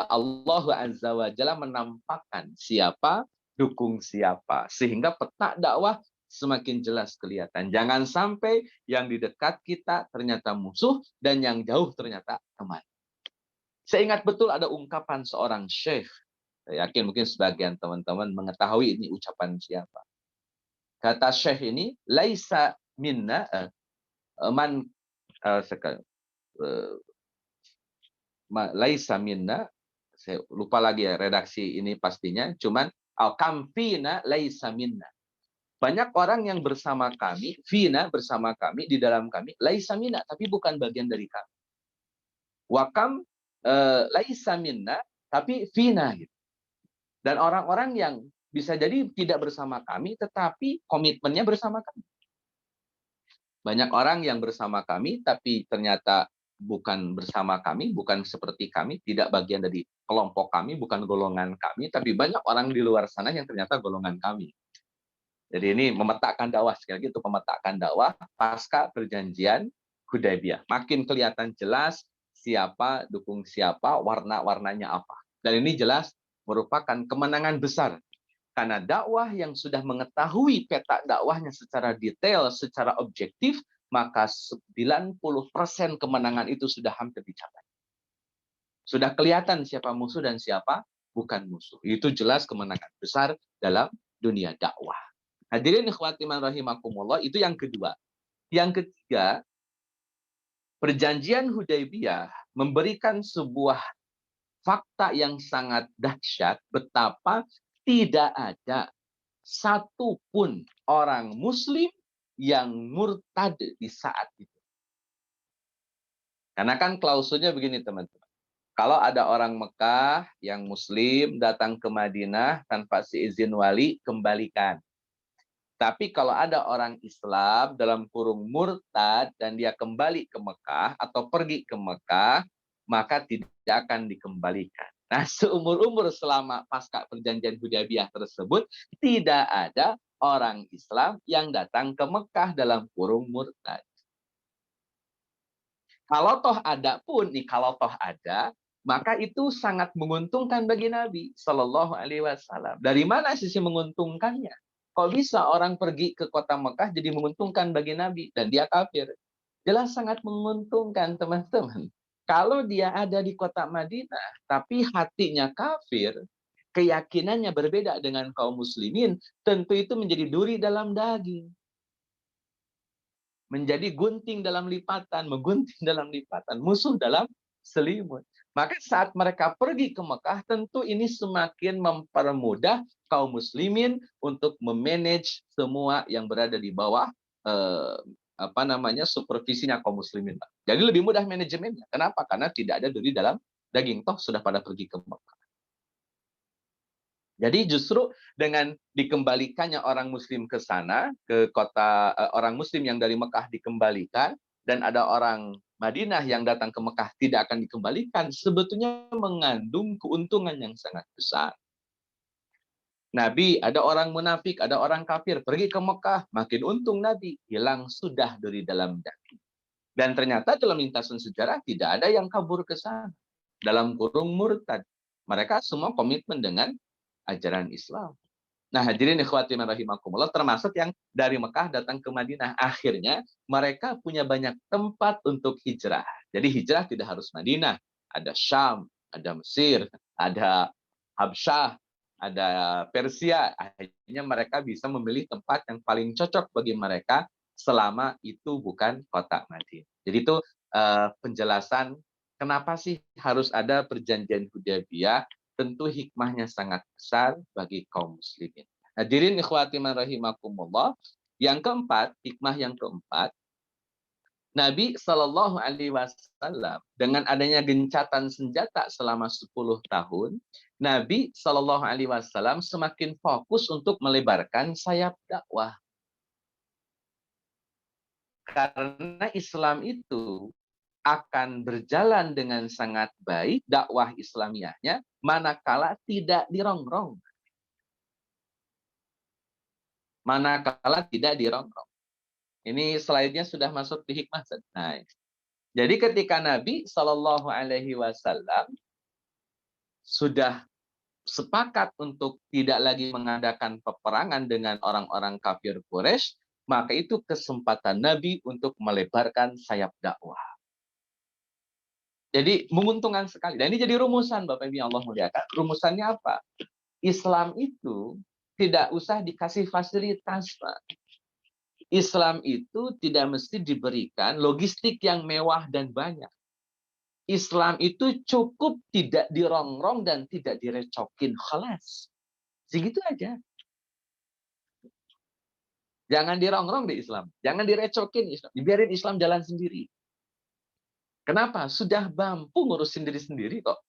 Allah Azza wa Jalla menampakkan siapa dukung siapa. Sehingga peta dakwah semakin jelas kelihatan. Jangan sampai yang di dekat kita ternyata musuh dan yang jauh ternyata teman. Saya ingat betul ada ungkapan seorang syekh. Saya yakin mungkin sebagian teman-teman mengetahui ini ucapan siapa. Kata syekh ini, laisa minna laisa minna, saya lupa lagi ya redaksi ini pastinya, cuman al-kamfina laisa minna. Banyak orang yang bersama kami, fina bersama kami, di dalam kami, laisa minna, tapi bukan bagian dari kami. Wakam laisa minna, tapi fina. Gitu. Dan orang-orang yang bisa jadi tidak bersama kami, tetapi komitmennya bersama kami. Banyak orang yang bersama kami, tapi ternyata bukan bersama kami, bukan seperti kami, tidak bagian dari kelompok kami, bukan golongan kami, tapi banyak orang di luar sana yang ternyata golongan kami. Jadi ini memetakan dakwah, sekali lagi itu memetakan dakwah pasca perjanjian Hudaybiyah. Makin kelihatan jelas siapa dukung siapa, warna-warnanya apa. Dan ini jelas merupakan kemenangan besar. Karena dakwah yang sudah mengetahui peta dakwahnya secara detail, secara objektif, maka 90% kemenangan itu sudah hampir dicapai. Sudah kelihatan siapa musuh dan siapa bukan musuh. Itu jelas kemenangan besar dalam dunia dakwah. Hadirin ikhwati man rahimakumullah, itu yang kedua. Yang ketiga, perjanjian Hudaybiyah memberikan sebuah fakta yang sangat dahsyat betapa tidak ada satupun orang Muslim yang murtad di saat itu. Karena kan klausulnya begini teman-teman. Kalau ada orang Mekah yang Muslim datang ke Madinah tanpa seizin wali, kembalikan. Tapi kalau ada orang Islam dalam kurung murtad dan dia kembali ke Mekah atau pergi ke Mekah, maka tidak akan dikembalikan. Nah, seumur-umur selama pasca perjanjian Hudaybiyah tersebut, tidak ada orang Islam yang datang ke Mekah dalam kurung murtad. Kalau toh ada pun, kalau toh ada, maka itu sangat menguntungkan bagi Nabi Shallallahu Alaihi Wasallam. Dari mana sisi menguntungkannya? Kok bisa orang pergi ke kota Mekah jadi menguntungkan bagi Nabi dan dia kafir? Jelas sangat menguntungkan teman-teman. Kalau dia ada di kota Madinah, tapi hatinya kafir, keyakinannya berbeda dengan kaum muslimin, tentu itu menjadi duri dalam daging. Menjadi gunting dalam lipatan, menggunting dalam lipatan, musuh dalam selimut. Maka saat mereka pergi ke Mekah, tentu ini semakin mempermudah kaum muslimin untuk memanage semua yang berada di bawah supervisinya kaum muslimin. Jadi lebih mudah manajemennya. Kenapa? Karena tidak ada duri dalam daging, toh sudah pada pergi ke Mekah. Jadi justru dengan dikembalikannya orang Muslim ke sana, ke kota orang Muslim yang dari Mekah dikembalikan, dan ada orang Madinah yang datang ke Mekah tidak akan dikembalikan, sebetulnya mengandung keuntungan yang sangat besar. Nabi, ada orang munafik, ada orang kafir, pergi ke Mekah, makin untung Nabi, hilang sudah dari dalam daging. Dan ternyata dalam lintasan sejarah tidak ada yang kabur ke sana, dalam kurung murtad. Mereka semua komitmen dengan ajaran Islam. Nah, hadirin ikhwati rahimakumullah, termasuk yang dari Mekah datang ke Madinah. Akhirnya mereka punya banyak tempat untuk hijrah. Jadi hijrah tidak harus Madinah. Ada Syam, ada Mesir, ada Habsyah, ada Persia. Akhirnya mereka bisa memilih tempat yang paling cocok bagi mereka selama itu bukan kota Madinah. Jadi itu penjelasan kenapa sih harus ada perjanjian Hudaybiyah. Tentu hikmahnya sangat besar bagi kaum muslimin. Hadirin ikhwati man rahimakumullah. Yang keempat, hikmah yang keempat, Nabi Shallallahu Alaihi Wasallam dengan adanya gencatan senjata selama 10 tahun, Nabi Shallallahu Alaihi Wasallam semakin fokus untuk melebarkan sayap dakwah. Karena Islam itu akan berjalan dengan sangat baik dakwah Islamiyahnya manakala tidak dirongrong. Manakala tidak dirongrong. Ini slide-nya sudah masuk di hikmah. Nah, jadi ketika Nabi Shallallahu Alaihi Wasallam sudah sepakat untuk tidak lagi mengadakan peperangan dengan orang-orang kafir Quraisy, maka itu kesempatan Nabi untuk melebarkan sayap dakwah. Jadi menguntungkan sekali. Dan ini jadi rumusan Bapak Ibu yang Allah muliakan. Rumusannya apa? Islam itu tidak usah dikasih fasilitas, Pak. Islam itu tidak mesti diberikan logistik yang mewah dan banyak. Islam itu cukup tidak dirongrong dan tidak direcokin. Khalas. Segitu aja. Jangan dirongrong di Islam. Jangan direcokin Islam. Dibiarin Islam jalan sendiri. Kenapa? Sudah mampu ngurusin diri sendiri kok.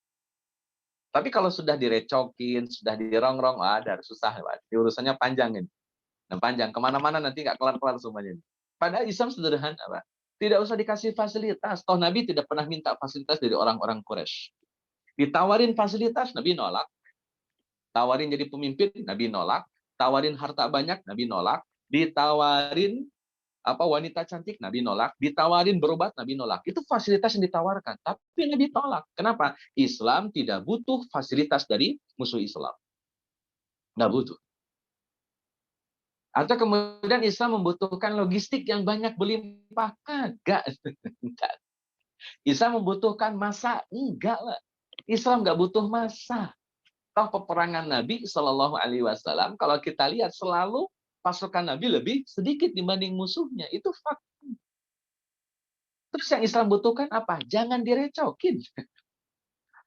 Tapi kalau sudah direcokin, sudah dirongrong, ada susah. Urusannya panjang ini. Nah, panjang. Kemana-mana nanti nggak kelar-kelar semuanya. Padahal Islam sederhana, Pak. Tidak usah dikasih fasilitas. Toh Nabi tidak pernah minta fasilitas dari orang-orang Quraisy. Ditawarin fasilitas, Nabi nolak. Tawarin jadi pemimpin, Nabi nolak. Tawarin harta banyak, Nabi nolak. Ditawarin wanita cantik, Nabi nolak. Ditawarin berobat, Nabi nolak. Itu fasilitas yang ditawarkan. Tapi Nabi tolak. Kenapa? Islam tidak butuh fasilitas dari musuh Islam. Nggak butuh. Atau kemudian Islam membutuhkan logistik yang banyak berlimpah. Enggak. Islam membutuhkan masa. Enggak lah. Islam nggak butuh masa. Toh peperangan Nabi Shallallahu Alaihi Wasallam kalau kita lihat selalu pasukan Nabi lebih sedikit dibanding musuhnya. Itu fakta. Terus yang Islam butuhkan apa? Jangan direcokin.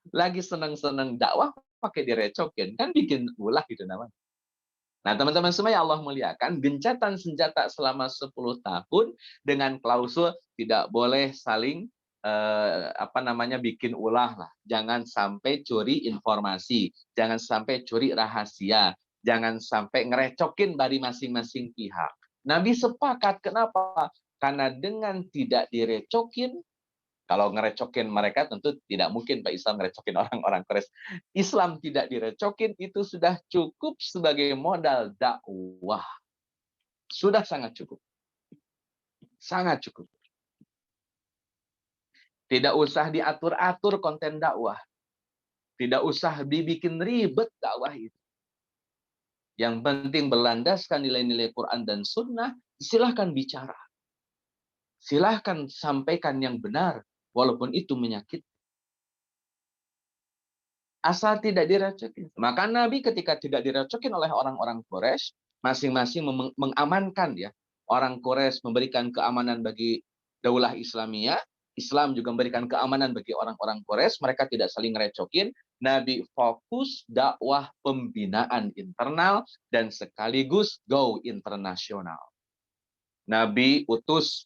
Lagi senang-senang dakwah pakai direcokin, kan bikin ulah gitu namanya. Nah, teman-teman semua yang Allah muliakan, gencatan senjata selama 10 tahun dengan klausul tidak boleh saling bikin ulah lah. Jangan sampai curi informasi, jangan sampai curi rahasia, jangan sampai ngerecokin dari masing-masing pihak. Nabi sepakat, kenapa? Karena dengan tidak direcokin, kalau ngerecokin mereka tentu tidak mungkin Pak Islam ngerecokin orang-orang Quraisy. Islam tidak direcokin itu sudah cukup sebagai modal dakwah. Sudah sangat cukup. Sangat cukup. Tidak usah diatur-atur konten dakwah. Tidak usah dibikin ribet dakwah itu. Yang penting berlandaskan nilai-nilai Quran dan Sunnah, silahkan bicara. Silahkan sampaikan yang benar, walaupun itu menyakitkan. Asal tidak direcokin. Maka Nabi ketika tidak direcokin oleh orang-orang Quraisy, masing-masing mengamankan ya. Orang Quraisy memberikan keamanan bagi daulah Islamiyah, Islam juga memberikan keamanan bagi orang-orang Quraisy, mereka tidak saling ngerecokin. Nabi fokus dakwah pembinaan internal dan sekaligus go internasional. Nabi utus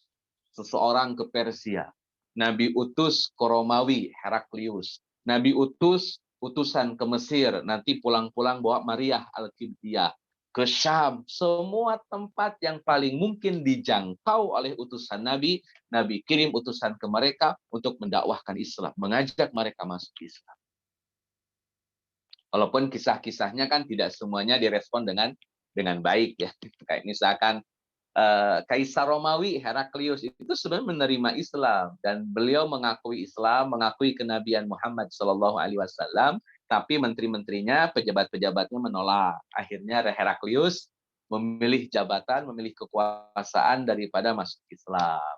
seseorang ke Persia. Nabi utus ke Romawi, Heraklius. Nabi utus utusan ke Mesir, nanti pulang-pulang bawa Maryah Al-Qibtiyah. Ke Syam, semua tempat yang paling mungkin dijangkau oleh utusan Nabi, Nabi kirim utusan ke mereka untuk mendakwahkan Islam, mengajak mereka masuk Islam. Walaupun kisah-kisahnya kan tidak semuanya direspon dengan baik ya. Kayak misalkan Kaisar Romawi Heraklius itu sebenarnya menerima Islam dan beliau mengakui Islam, mengakui kenabian Muhammad Shallallahu Alaihi Wasallam, tapi menteri-menterinya, pejabat-pejabatnya menolak. Akhirnya Heraklius memilih jabatan, memilih kekuasaan daripada masuk Islam.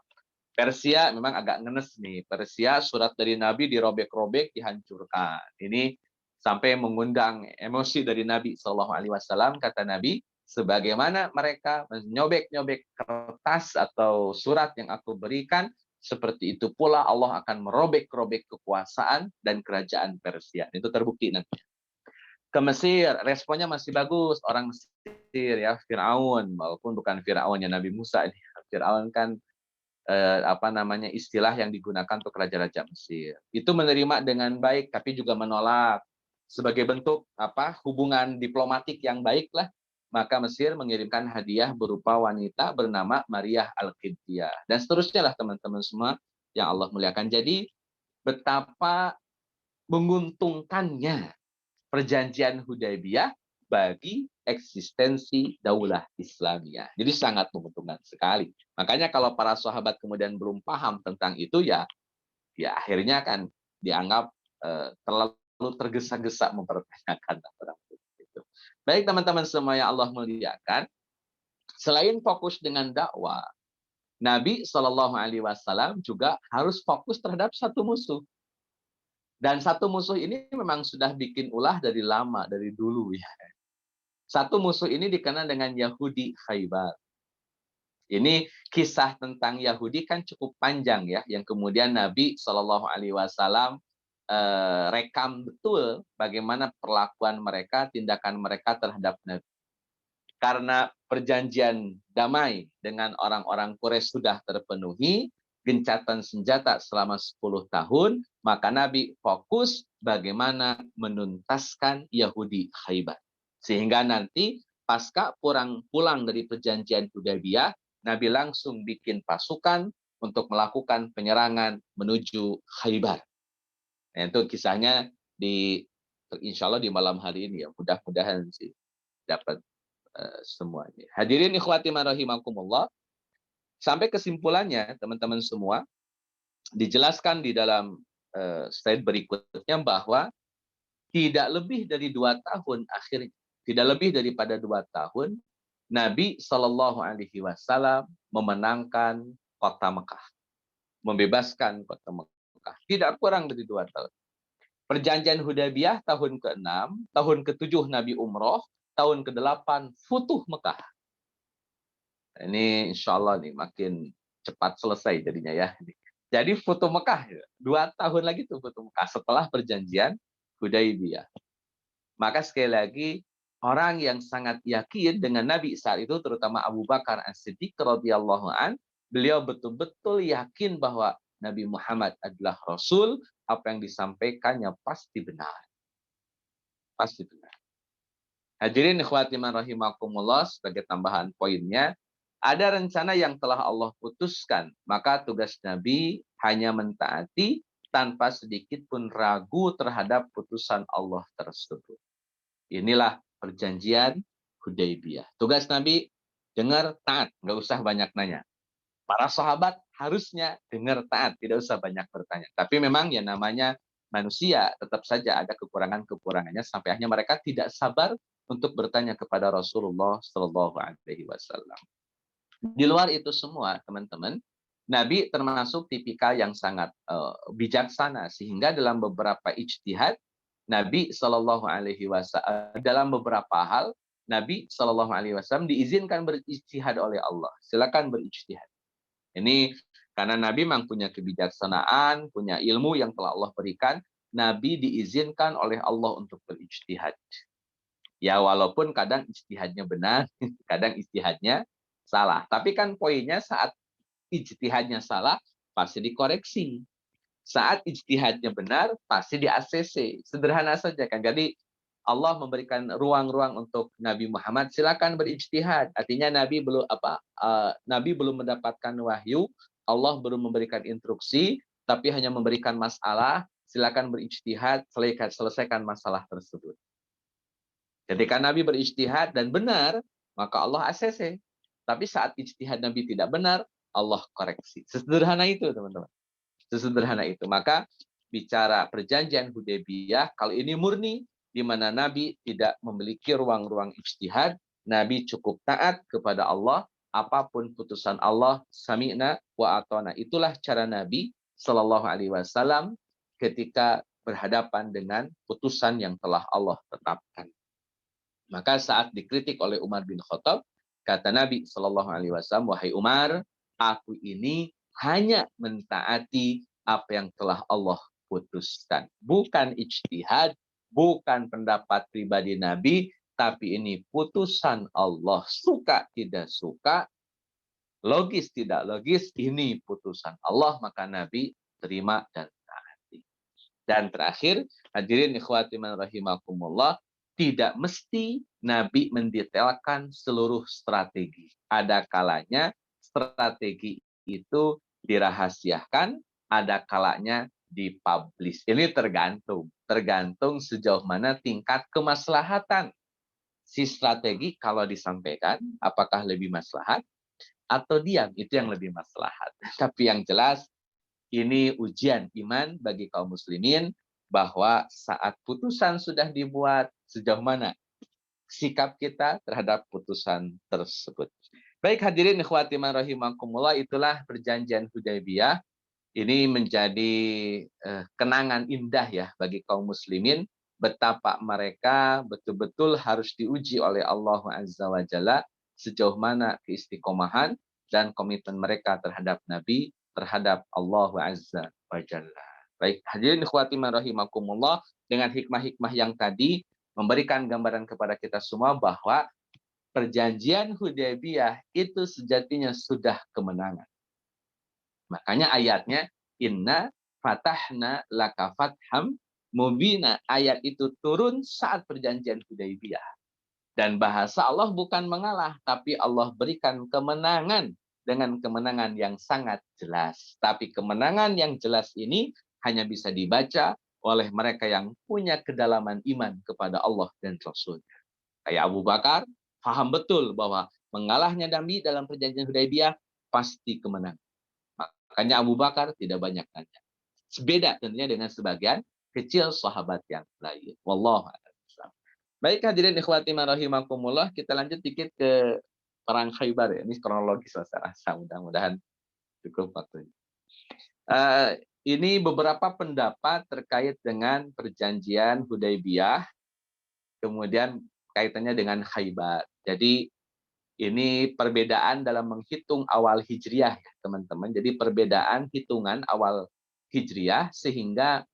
Persia memang agak ngenes nih. Persia surat dari Nabi dirobek-robek, dihancurkan. Ini sampai mengundang emosi dari Nabi Shallallahu Alaihi Wasallam. Kata Nabi, sebagaimana mereka menyobek-nyobek kertas atau surat yang aku berikan, seperti itu pula Allah akan merobek-robek kekuasaan dan kerajaan Persia. Itu terbukti nanti. Ke Mesir, responnya masih bagus. Orang Mesir ya, Firaun, walaupun bukan Firaunnya Nabi Musa ini. Firaun kan istilah yang digunakan untuk raja-raja Mesir. Itu menerima dengan baik, tapi juga menolak. Sebagai bentuk hubungan diplomatik yang baik lah, maka Mesir mengirimkan hadiah berupa wanita bernama Maryah Al-Qibtiyah. Dan seterusnya lah teman-teman semua yang Allah muliakan. Jadi betapa menguntungkannya perjanjian Hudaybiyah bagi eksistensi daulah Islamiyah. Jadi sangat menguntungkan sekali. Makanya kalau para sahabat kemudian belum paham tentang itu ya akhirnya kan dianggap terlalu tergesa-gesa mempertanyakan orang itu. Baik teman-teman semua yang Allah muliakan, selain fokus dengan dakwah, Nabi Shallallahu Alaihi Wasallam juga harus fokus terhadap satu musuh. Dan satu musuh ini memang sudah bikin ulah dari lama, dari dulu ya. Satu musuh ini dikenal dengan Yahudi Khaybar. Ini kisah tentang Yahudi kan cukup panjang ya, yang kemudian Nabi Shallallahu Alaihi Wasallam rekam betul bagaimana perlakuan mereka, tindakan mereka terhadap Nabi. Karena perjanjian damai dengan orang-orang Quraisy sudah terpenuhi, gencatan senjata selama 10 tahun, maka Nabi fokus bagaimana menuntaskan Yahudi Khaybar. Sehingga nanti pasca pulang dari perjanjian Hudaybiyah, Nabi langsung bikin pasukan untuk melakukan penyerangan menuju Khaybar. Nah, itu kisahnya insya Allah di malam hari ini ya. Mudah-mudahan sih dapat semuanya. Hadirin ikhwati rahimakumullah. Sampai kesimpulannya teman-teman semua dijelaskan di dalam slide berikutnya bahwa tidak lebih dari 2 tahun akhirnya, tidak lebih daripada 2 tahun, Nabi Shallallahu Alaihi Wasallam memenangkan kota Mekah, membebaskan kota Mekah. Tidak kurang dari 2 tahun. Perjanjian Hudaybiyah tahun ke-6, tahun ke-7 Nabi umroh, tahun ke-8 Futuh Mekah. Ini insya Allah nih makin cepat selesai jadinya ya. Jadi Futuh Mekah, 2 tahun lagi tuh Futuh Mekah setelah perjanjian Hudaybiyah. Maka sekali lagi, orang yang sangat yakin dengan Nabi saat itu, terutama Abu Bakar As-Siddiq radhiyallahu an, beliau betul-betul yakin bahwa Nabi Muhammad adalah Rasul, apa yang disampaikannya pasti benar. Pasti benar. Hadirin ikhwati man rahimakumullah, sebagai tambahan poinnya, ada rencana yang telah Allah putuskan, maka tugas Nabi hanya mentaati tanpa sedikit pun ragu terhadap putusan Allah tersebut. Inilah perjanjian Hudaybiyah. Tugas Nabi, dengar, taat, nggak usah banyak nanya. Para sahabat harusnya dengar, taat, tidak usah banyak bertanya. Tapi memang yang namanya manusia, tetap saja ada kekurangan-kekurangannya, sampai akhirnya mereka tidak sabar untuk bertanya kepada Rasulullah Shallallahu Alaihi Wasallam. Di luar itu semua, teman-teman, Nabi termasuk tipikal yang sangat bijaksana, sehingga dalam beberapa ijtihad, Nabi Shallallahu Alaihi Wasallam dalam beberapa hal, Nabi Shallallahu Alaihi Wasallam diizinkan berijtihad oleh Allah. Silakan berijtihad. Ini karena Nabi memang punya kebijaksanaan, punya ilmu yang telah Allah berikan. Nabi diizinkan oleh Allah untuk berijtihad. Ya walaupun kadang ijtihadnya benar, kadang ijtihadnya salah. Tapi kan poinnya saat ijtihadnya salah, pasti dikoreksi. Saat ijtihadnya benar, pasti di-ACC. Sederhana saja kan. Jadi Allah memberikan ruang-ruang untuk Nabi Muhammad, silakan berijtihad. Artinya Nabi belum mendapatkan wahyu, Allah belum memberikan instruksi, tapi hanya memberikan masalah, silakan berijtihad, selesaikan masalah tersebut. Ketika Nabi berijtihad dan benar, maka Allah ACC. Tapi saat ijtihad Nabi tidak benar, Allah koreksi. Sesederhana itu, teman-teman. Sesederhana itu. Maka bicara perjanjian Hudaybiyah, kalau ini murni, di mana Nabi tidak memiliki ruang-ruang ijtihad, Nabi cukup taat kepada Allah, apapun putusan Allah, sami'na wa atona. Itulah cara Nabi Shallallahu Alaihi Wasallam ketika berhadapan dengan putusan yang telah Allah tetapkan. Maka saat dikritik oleh Umar bin Khattab, kata Nabi Shallallahu Alaihi Wasallam, wahai Umar, aku ini hanya mentaati apa yang telah Allah putuskan. Bukan ijtihad, bukan pendapat pribadi Nabi, tapi ini putusan Allah. Suka tidak suka, logis tidak logis, ini putusan Allah, maka Nabi terima dan taati. Dan terakhir, hadirin ikhwati man rahimakumullah, tidak mesti Nabi mendetailkan seluruh strategi. Ada kalanya strategi itu dirahasiakan, ada kalanya dipublish. Ini tergantung sejauh mana tingkat kemaslahatan. Si strategi kalau disampaikan, apakah lebih maslahat atau diam, itu yang lebih maslahat. Tapi yang jelas, ini ujian iman bagi kaum muslimin, bahwa saat putusan sudah dibuat, sejauh mana sikap kita terhadap putusan tersebut. Baik hadirin ikhwati man rahimakumullah, itulah perjanjian Hudaybiyah. Ini menjadi kenangan indah ya bagi kaum muslimin, betapa mereka betul-betul harus diuji oleh Allah Azza wa Jalla, sejauh mana keistiqomahan dan komitmen mereka terhadap Nabi, terhadap Allah Azza wa Jalla. Baik, hadirin ikhwati man rahimakumullah, dengan hikmah-hikmah yang tadi memberikan gambaran kepada kita semua bahwa perjanjian Hudaybiyah itu sejatinya sudah kemenangan. Makanya ayatnya, inna fatahna laka fatham mubina. Ayat itu turun saat perjanjian Hudaybiyah. Dan bahasa Allah bukan mengalah, tapi Allah berikan kemenangan dengan kemenangan yang sangat jelas. Tapi kemenangan yang jelas ini hanya bisa dibaca oleh mereka yang punya kedalaman iman kepada Allah dan Rasul-Nya. Kayak Abu Bakar, paham betul bahwa mengalahnya Nabi dalam perjanjian Hudaybiyah pasti kemenangan. Makanya Abu Bakar tidak banyak tanya. Beda tentunya dengan sebagian kecil sahabat yang lain. Wallahu a'lam. Baik hadirin ikhwati man rahimakumullah, kita lanjut dikit ke perang Khaybar ya. Ini kronologis saya rasa, mudah-mudahan cukup waktunya. ini beberapa pendapat terkait dengan perjanjian Hudaybiyah, kemudian kaitannya dengan Khaybar. Jadi ini perbedaan dalam menghitung awal Hijriah, ya, teman-teman. Jadi perbedaan hitungan awal Hijriah, sehingga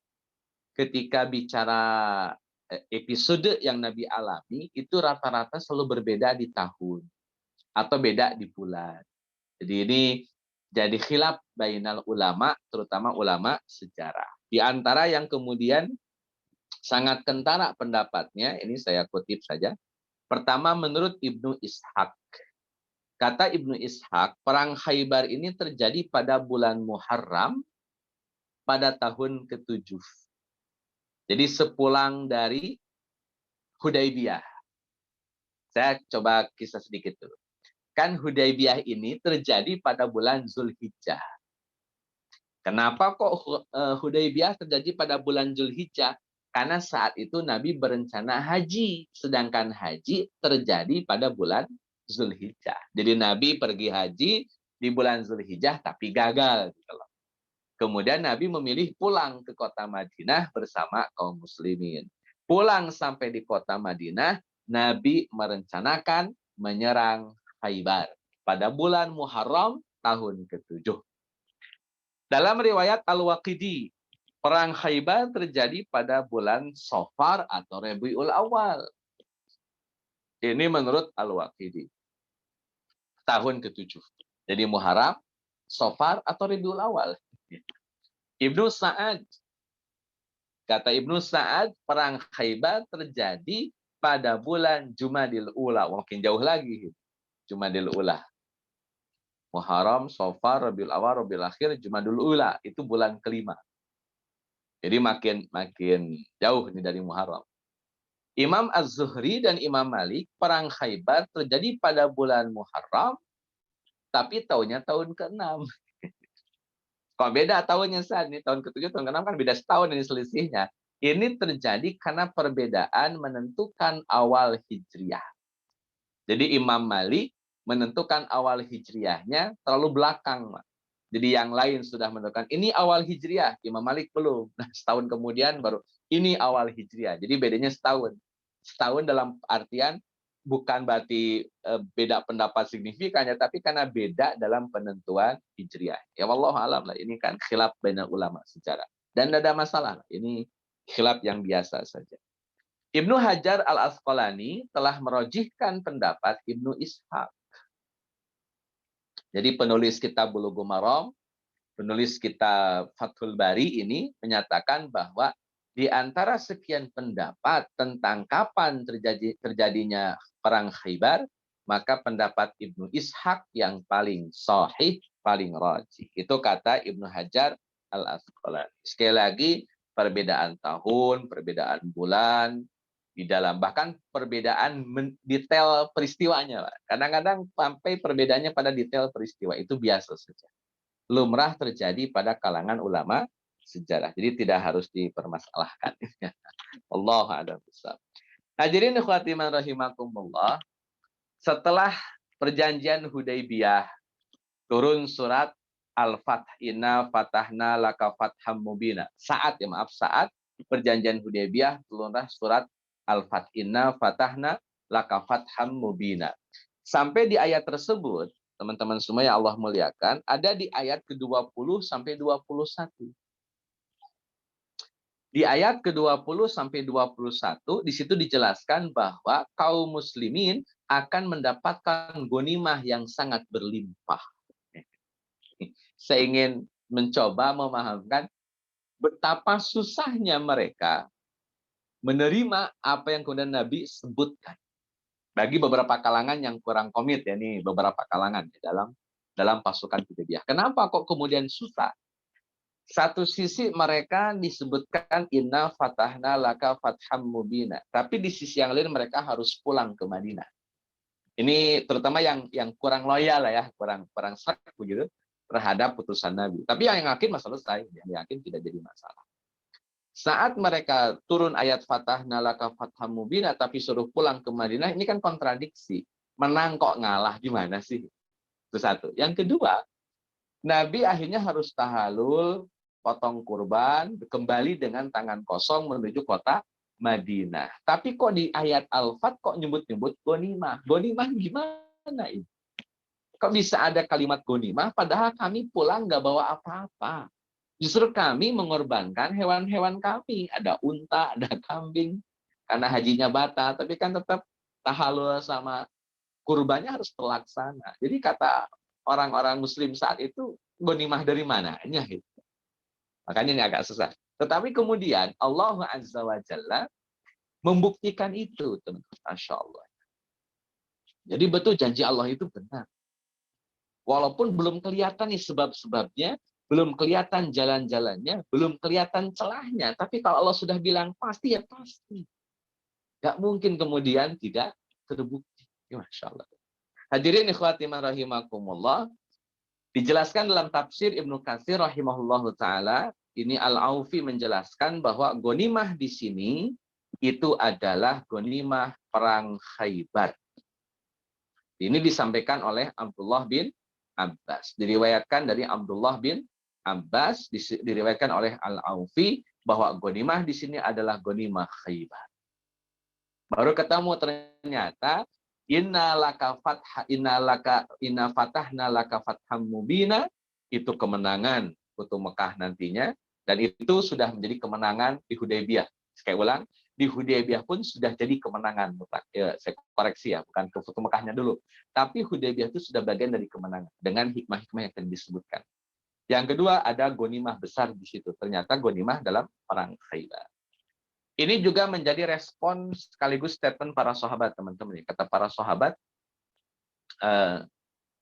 ketika bicara episode yang Nabi alami, itu rata-rata selalu berbeda di tahun atau beda di bulan. Jadi ini jadi khilaf bainal ulama, terutama ulama sejarah. Di antara yang kemudian sangat kentara pendapatnya, ini saya kutip saja. Pertama, menurut Ibnu Ishaq. Kata Ibnu Ishaq, perang Khaybar ini terjadi pada bulan Muharram pada tahun ke-7. Jadi sepulang dari Hudaybiyah. Saya coba kisah sedikit dulu. Kan Hudaybiyah ini terjadi pada bulan Zulhijjah. Kenapa kok Hudaybiyah terjadi pada bulan Zulhijjah? Karena saat itu Nabi berencana haji, sedangkan haji terjadi pada bulan Zulhijjah. Jadi Nabi pergi haji di bulan Zulhijjah tapi gagal. Kemudian Nabi memilih pulang ke kota Madinah bersama kaum muslimin. Pulang sampai di kota Madinah, Nabi merencanakan menyerang Khaybar pada bulan Muharram tahun ke-7. Dalam riwayat Al-Waqidi, perang Khaybar terjadi pada bulan Safar atau Rabiul Awal. Ini menurut Al-Waqidi. Tahun ke-7. Jadi Muharram, Safar atau Rabiul Awal. Ibnu Sa'ad. Kata Ibnu Sa'ad, perang Khaybar terjadi pada bulan Jumadil Ula. Makin jauh lagi. Jumadil Ula. Muharram, Safar, Rabiul Awal, Rabiul Akhir, Jumadil Ula. Itu bulan kelima. Jadi makin jauh nih dari Muharram. Imam Az-Zuhri dan Imam Malik, perang Khaybar terjadi pada bulan Muharram, tapi tahunnya tahun ke-6. Kok beda tahunnya saat ini? Tahun ke-7, tahun ke-6 kan beda setahun ini selisihnya. Ini terjadi karena perbedaan menentukan awal Hijriah. Jadi Imam Malik menentukan awal Hijriahnya terlalu belakang. Jadi yang lain sudah menentukan ini awal Hijriah, Imam Malik belum. Nah, setahun kemudian baru ini awal Hijriah. Jadi bedanya setahun. Setahun dalam artian bukan berarti beda pendapat signifikannya, tapi karena beda dalam penentuan Hijriah. Ya wallahu alam lah. Ini kan khilaf bainal ulama sejarah. Dan tidak ada masalah. Ini khilaf yang biasa saja. Ibnu Hajar Al-Asqalani telah merojihkan pendapat Ibnu Ishaq. Jadi penulis kitab Bulughul Maram, penulis kitab Fathul Bari ini menyatakan bahwa di antara sekian pendapat tentang kapan terjadinya perang Khaybar, maka pendapat Ibnu Ishaq yang paling sahih, paling rajih. Itu kata Ibnu Hajar Al-Asqalani. Sekali lagi, perbedaan tahun, perbedaan bulan, di dalam bahkan perbedaan detail peristiwanya. Kadang-kadang sampai perbedaannya pada detail peristiwa, itu biasa saja. Lumrah terjadi pada kalangan ulama sejarah. Jadi tidak harus dipermasalahkan. Allahu a'lam bishawab. Hadirin ikhwati man rahimakumullah, setelah perjanjian Hudaybiyah turun surat Al-Fath, inna fatahna laka fatham mubina. Saat perjanjian Hudaybiyah turunlah surat Al-Fath, inna fatahna laka fatham mubina. Sampai di ayat tersebut, teman-teman semua yang Allah muliakan, ada di ayat ke-20 sampai 21. Di ayat ke-20 sampai 21, di situ dijelaskan bahwa kaum muslimin akan mendapatkan ghanimah yang sangat berlimpah. Saya ingin mencoba memahamkan betapa susahnya mereka menerima apa yang kemudian Nabi sebutkan. Bagi beberapa kalangan yang kurang komit, ya nih beberapa kalangan dalam pasukan Hudaybiyah. Kenapa kok kemudian susah? Satu sisi mereka disebutkan inna fatahna laka fatham mubina, tapi di sisi yang lain mereka harus pulang ke Madinah. Ini terutama yang kurang loyal lah ya, kurang serak begitu terhadap putusan Nabi. Tapi yang yakin masalah selesai, yang yakin tidak jadi masalah. Saat mereka turun ayat fatahna laka fatham mubina tapi suruh pulang ke Madinah, ini kan kontradiksi. Menang kok ngalah, gimana sih? Itu satu. Yang kedua, Nabi akhirnya harus tahalul potong kurban, kembali dengan tangan kosong menuju kota Madinah. Tapi kok di ayat Al-Fat kok nyebut-nyebut gonimah? Gonimah gimana ini? Kok bisa ada kalimat gonimah padahal kami pulang nggak bawa apa-apa? Justru kami mengorbankan hewan-hewan kami. Ada unta, ada kambing. Karena hajinya batal, tapi kan tetap tahalul sama kurbannya harus terlaksana. Jadi kata orang-orang muslim saat itu, gonimah dari mananya? Gitu. Makanya ini agak susah. Tetapi kemudian Allah Azza wa Jalla membuktikan itu. Masya Allah. Jadi betul janji Allah itu benar. Walaupun belum kelihatan nih sebab-sebabnya, belum kelihatan jalan-jalannya, belum kelihatan celahnya. Tapi kalau Allah sudah bilang pasti ya pasti. Gak mungkin kemudian tidak terbukti. Masya Allah. Hadirin ikhwati rahimakumullah. Dijelaskan dalam tafsir Ibnu Katsir rahimahullahu taala, ini Al-Aufi menjelaskan bahwa gonimah di sini itu adalah gonimah perang Khaybar. Ini disampaikan oleh Abdullah bin Abbas. Diriwayatkan dari Abdullah bin Abbas, diriwayatkan oleh Al-Aufi bahwa gonimah di sini adalah gonimah Khaybar. Baru ketemu ternyata inna fatahna laka fatham mubina, itu kemenangan untuk Mekah nantinya, dan itu sudah menjadi kemenangan di Hudaybiyah. Sekali ulang, di Hudaybiyah pun sudah jadi kemenangan mutlak. Ya, saya koreksi ya, bukan ke Futu Mekahnya dulu. Tapi Hudaybiyah itu sudah bagian dari kemenangan dengan hikmah-hikmah yang tadi disebutkan. Yang kedua ada gonimah besar di situ. Ternyata gonimah dalam perang Khaybar. Ini juga menjadi respon sekaligus statement para sahabat, teman-teman. Kata para sahabat,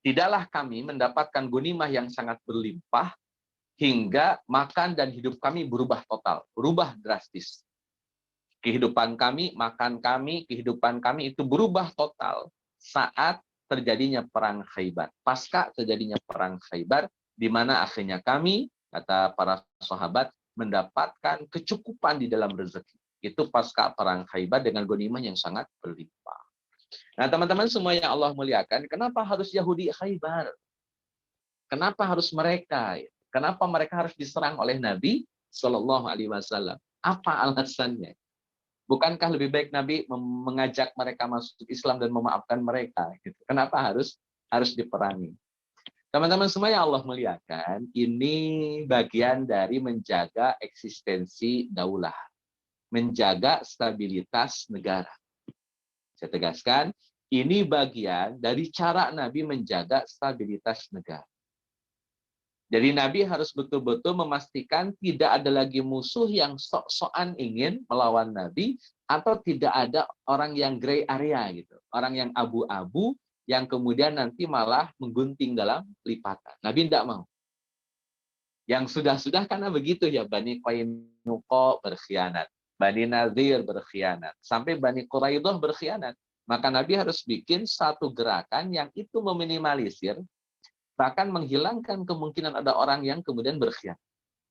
tidaklah kami mendapatkan gonimah yang sangat berlimpah hingga makan dan hidup kami berubah total, berubah drastis. Kehidupan kami, makan kami, kehidupan kami itu berubah total saat terjadinya perang Khaybar. Pasca terjadinya perang Khaybar, di mana akhirnya kami, kata para sahabat, mendapatkan kecukupan di dalam rezeki. Itu pasca perang Khaybar dengan gonimah yang sangat berlimpah. Nah, teman-teman semua yang Allah muliakan, kenapa harus Yahudi Khaybar? Kenapa harus mereka? Kenapa mereka harus diserang oleh Nabi Shallallahu Alaihi Wasallam? Apa alasannya? Bukankah lebih baik Nabi mengajak mereka masuk Islam dan memaafkan mereka? Kenapa harus diperangi? Teman-teman semua yang Allah muliakan, ini bagian dari menjaga eksistensi daulah, menjaga stabilitas negara. Saya tegaskan, ini bagian dari cara Nabi menjaga stabilitas negara. Jadi Nabi harus betul-betul memastikan tidak ada lagi musuh yang sok-sokan ingin melawan Nabi, atau tidak ada orang yang gray area gitu, orang yang abu-abu yang kemudian nanti malah menggunting dalam lipatan. Nabi tidak mau. Yang sudah-sudah karena begitu ya, Bani Qainuqa berkhianat, Bani Nadir berkhianat, sampai Bani Quraidah berkhianat. Maka Nabi harus bikin satu gerakan yang itu meminimalisir, bahkan menghilangkan kemungkinan ada orang yang kemudian berkhianat.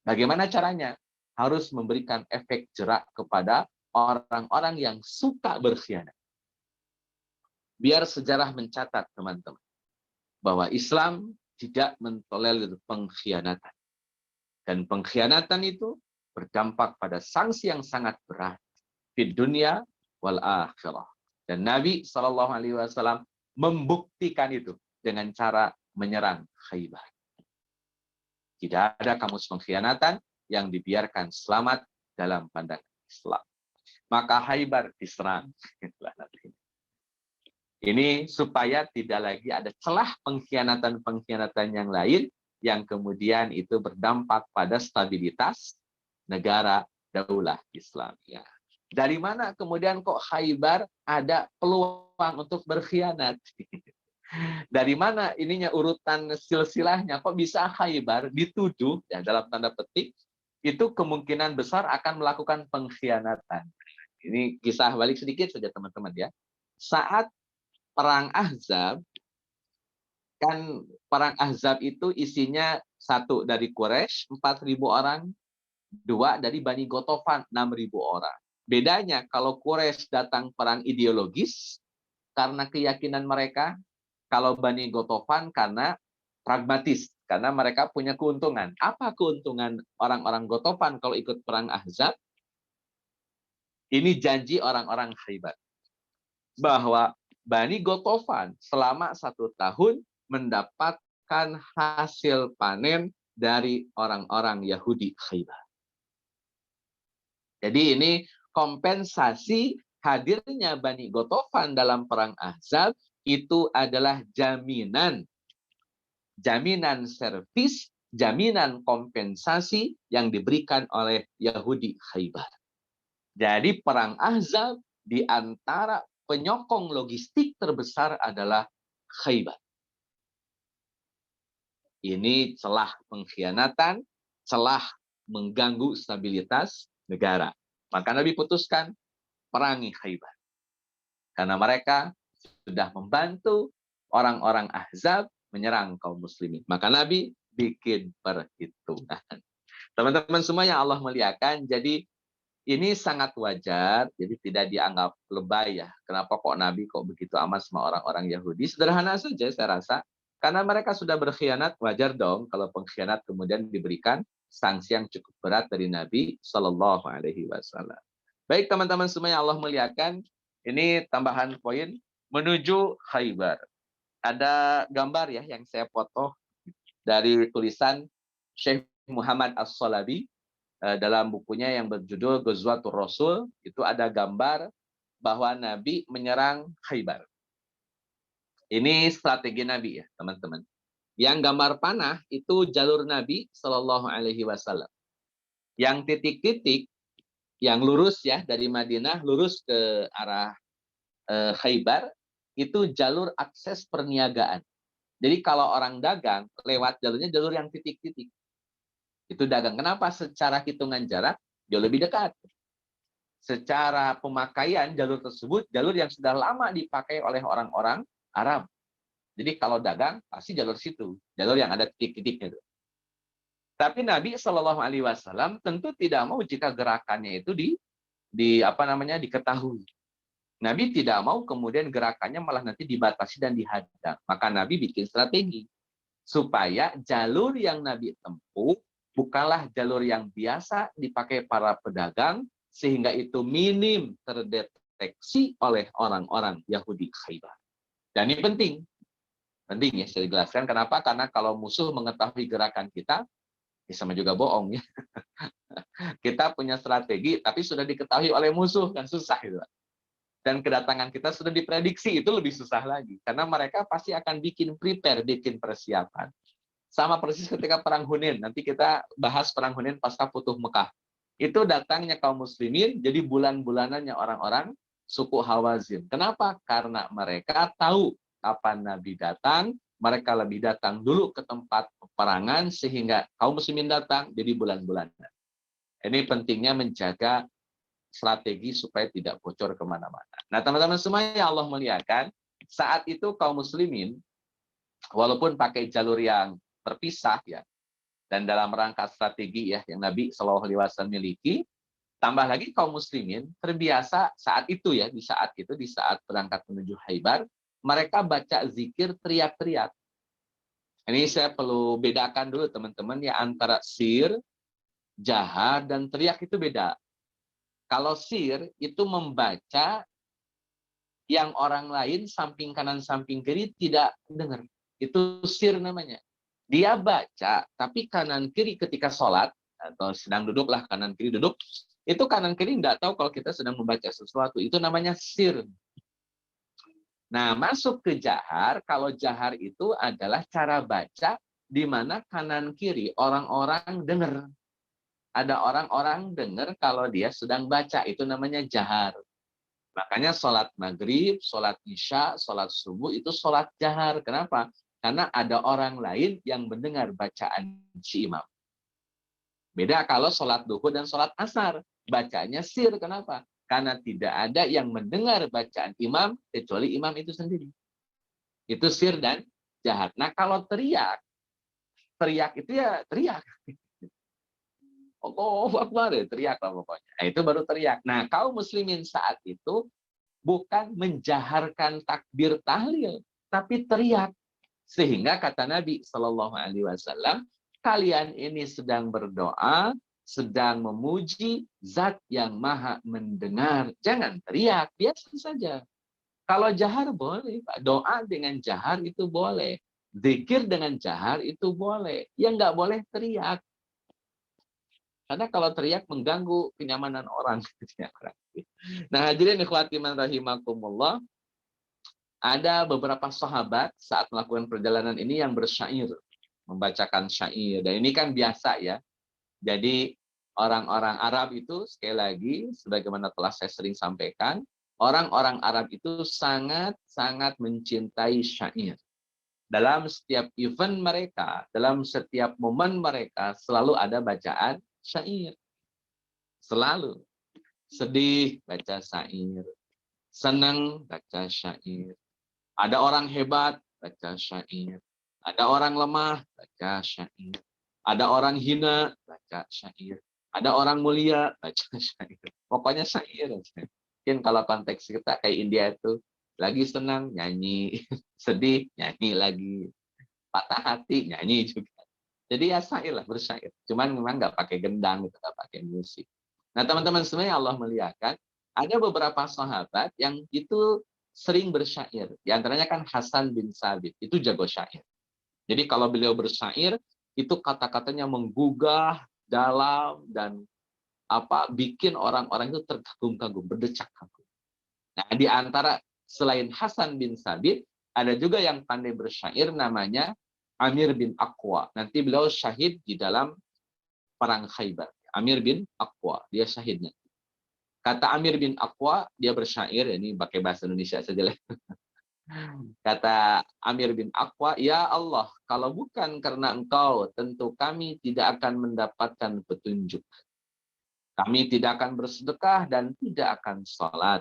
Bagaimana caranya? Harus memberikan efek jerak kepada orang-orang yang suka berkhianat. Biar sejarah mencatat, teman-teman, bahwa Islam tidak mentolerir pengkhianatan. Dan pengkhianatan itu berdampak pada sanksi yang sangat berat di dunia wal akhirah. Dan Nabi SAW membuktikan itu dengan cara menyerang Khaybar. Tidak ada kamus pengkhianatan yang dibiarkan selamat dalam pandangan Islam. Maka Khaybar diserang. Ini supaya tidak lagi ada celah pengkhianatan-pengkhianatan yang lain yang kemudian itu berdampak pada stabilitas negara daulah Islamiyah. Dari mana kemudian kok Khaybar ada peluang untuk berkhianat? Dari mana ininya urutan silsilahnya? Kok bisa Khaybar dituduh ya dalam tanda petik itu kemungkinan besar akan melakukan pengkhianatan. Ini kisah balik sedikit saja teman-teman ya. Saat perang Ahzab, kan perang Ahzab itu isinya satu dari Quraisy 4.000 orang, dua dari Bani Ghatafan 6.000 orang. Bedanya kalau Quraisy datang perang ideologis karena keyakinan mereka, kalau Bani Ghatafan karena pragmatis karena mereka punya keuntungan. Apa keuntungan orang-orang Ghatafan kalau ikut perang Ahzab? Ini janji orang-orang Khaybar bahwa Bani Ghatafan selama 1 tahun mendapatkan hasil panen dari orang-orang Yahudi Khaybar. Jadi ini kompensasi hadirnya Bani Ghatafan dalam perang Ahzab itu adalah jaminan servis, jaminan kompensasi yang diberikan oleh Yahudi Khaybar. Jadi perang Ahzab di antara penyokong logistik terbesar adalah Khaybar. Ini celah pengkhianatan, celah mengganggu stabilitas negara. Maka Nabi putuskan perangi Khaybar. Karena mereka sudah membantu orang-orang Ahzab menyerang kaum muslimin. Maka Nabi bikin perhitungan. Teman-teman semua yang Allah muliakan, jadi ini sangat wajar, jadi tidak dianggap lebay ya. Kenapa kok Nabi kok begitu amat sama orang-orang Yahudi? Sederhana saja saya rasa. Karena mereka sudah berkhianat, wajar dong kalau pengkhianat kemudian diberikan sanksi yang cukup berat dari Nabi Shallallahu Alaihi Wasallam. Baik teman-teman semua yang Allah muliakan, ini tambahan poin menuju Khaybar. Ada gambar ya yang saya foto dari tulisan Syekh Muhammad As-Salabi dalam bukunya yang berjudul Ghazwatur Rasul. Itu ada gambar bahwa Nabi menyerang Khaybar. Ini strategi Nabi ya teman-teman. Yang gambar panah itu jalur Nabi Shallallahu Alaihi Wasallam. Yang titik-titik yang lurus ya dari Madinah lurus ke arah Khaybar itu jalur akses perniagaan. Jadi kalau orang dagang lewat jalurnya jalur yang titik-titik. Itu dagang. Kenapa? Secara hitungan jarak jauh lebih dekat. Secara pemakaian jalur tersebut jalur yang sudah lama dipakai oleh orang-orang Arab. Jadi kalau dagang pasti jalur situ, jalur yang ada titik-titiknya. Tapi Nabi Shallallahu Alaihi Wasallam tentu tidak mau jika gerakannya itu diketahui. Nabi tidak mau kemudian gerakannya malah nanti dibatasi dan dihadang. Maka Nabi bikin strategi supaya jalur yang Nabi tempuh bukanlah jalur yang biasa dipakai para pedagang sehingga itu minim terdeteksi oleh orang-orang Yahudi Khaybar. Dan ini penting ya saya jelaskan kenapa, karena kalau musuh mengetahui gerakan kita ya sama juga bohong ya. Kita punya strategi tapi sudah diketahui oleh musuh kan susah gitu. Dan kedatangan kita sudah diprediksi, itu lebih susah lagi. Karena mereka pasti akan bikin persiapan. Sama persis ketika Perang Hunain. Nanti kita bahas Perang Hunain pasca Futuh Mekah. Itu datangnya kaum muslimin, jadi bulan-bulanannya orang-orang suku Hawazin. Kenapa? Karena mereka tahu kapan Nabi datang, mereka lebih datang dulu ke tempat peperangan, sehingga kaum muslimin datang, jadi bulan-bulanan. Ini pentingnya menjaga strategi supaya tidak bocor kemana-mana. Nah teman-teman semua yang Allah muliakan, saat itu kaum muslimin, walaupun pakai jalur yang terpisah ya, dan dalam rangka strategi ya yang Nabi SAW miliki, tambah lagi kaum muslimin terbiasa saat itu ya, di saat berangkat menuju Khaybar, mereka baca zikir teriak-teriak. Ini saya perlu bedakan dulu teman-teman ya, antara sir, jahar, dan teriak itu beda. Kalau sir itu membaca yang orang lain samping kanan samping kiri tidak dengar. Itu sir namanya. Dia baca, tapi kanan kiri ketika sholat, atau sedang duduk lah kanan kiri duduk, itu kanan kiri tidak tahu kalau kita sedang membaca sesuatu. Itu namanya sir. Nah, masuk ke jahar, kalau jahar itu adalah cara baca di mana kanan kiri orang-orang dengar. Ada orang-orang dengar kalau dia sedang baca, itu namanya jahar. Makanya sholat maghrib, sholat isya, sholat subuh itu sholat jahar. Kenapa? Karena ada orang lain yang mendengar bacaan si imam. Beda kalau sholat duhur dan sholat asar. Bacanya sir. Kenapa? Karena tidak ada yang mendengar bacaan imam kecuali imam itu sendiri. Itu sir dan jahar. Nah kalau teriak itu ya teriak. Allahu Akbar, teriak lah pokoknya. Nah, itu baru teriak. Nah, kaum muslimin saat itu bukan menjaharkan takbir tahlil, tapi teriak. Sehingga kata Nabi Shallallahu Alaihi Wasallam, kalian ini sedang berdoa, sedang memuji Zat yang Maha Mendengar. Jangan teriak, biasa saja. Kalau jahar boleh, Pak. Doa dengan jahar itu boleh. Zikir dengan jahar itu boleh. Yang nggak boleh teriak. Karena kalau teriak mengganggu kenyamanan orang. Nah, hadirin ikhwati man rahimakumullah, ada beberapa sahabat saat melakukan perjalanan ini yang bersyair, membacakan syair. Dan ini kan biasa ya. Jadi orang-orang Arab itu, sekali lagi, sebagaimana telah saya sering sampaikan, orang-orang Arab itu sangat-sangat mencintai syair. Dalam setiap event mereka, dalam setiap momen mereka, selalu ada bacaan syair. Selalu. Sedih, baca syair. Senang, baca syair. Ada orang hebat, baca syair. Ada orang lemah, baca syair. Ada orang hina, baca syair. Ada orang mulia, baca syair. Pokoknya syair. Mungkin kalau konteks kita kayak India itu, lagi senang, nyanyi. Sedih, nyanyi lagi. Patah hati, nyanyi juga. Jadi ya syair lah, bersyair. Cuman memang nggak pakai gendang, nggak pakai musik. Nah teman-teman semuanya Allah muliakan, ada beberapa sahabat yang itu sering bersyair. Di antaranya kan Hasan bin Sabit, itu jago syair. Jadi kalau beliau bersyair, itu kata-katanya menggugah dalam dan bikin orang-orang itu terkagum-kagum, berdecak-kagum. Nah, di antara selain Hasan bin Sabit, ada juga yang pandai bersyair namanya Amir bin Aqwa. Nanti beliau syahid di dalam perang Khaybar. Amir bin Aqwa, dia syahidnya. Kata Amir bin Aqwa, dia bersyair, ini pakai bahasa Indonesia saja lah. Kata Amir bin Aqwa, ya Allah, kalau bukan karena engkau, tentu kami tidak akan mendapatkan petunjuk. Kami tidak akan bersedekah dan tidak akan sholat.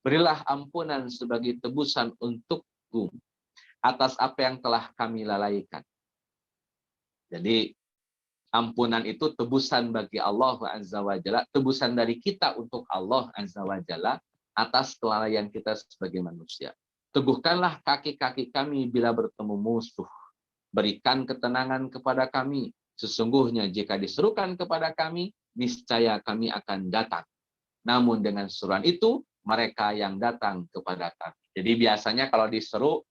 Berilah ampunan sebagai tebusan untukku atas apa yang telah kami lalaikan. Jadi ampunan itu tebusan bagi Allah Azza wa Jalla, tebusan dari kita untuk Allah Azza wa Jalla atas kelalaian kita sebagai manusia. Teguhkanlah kaki-kaki kami bila bertemu musuh. Berikan ketenangan kepada kami. Sesungguhnya jika diserukan kepada kami, niscaya kami akan datang. Namun dengan seruan itu, mereka yang datang kepada kami. Jadi biasanya kalau diseru,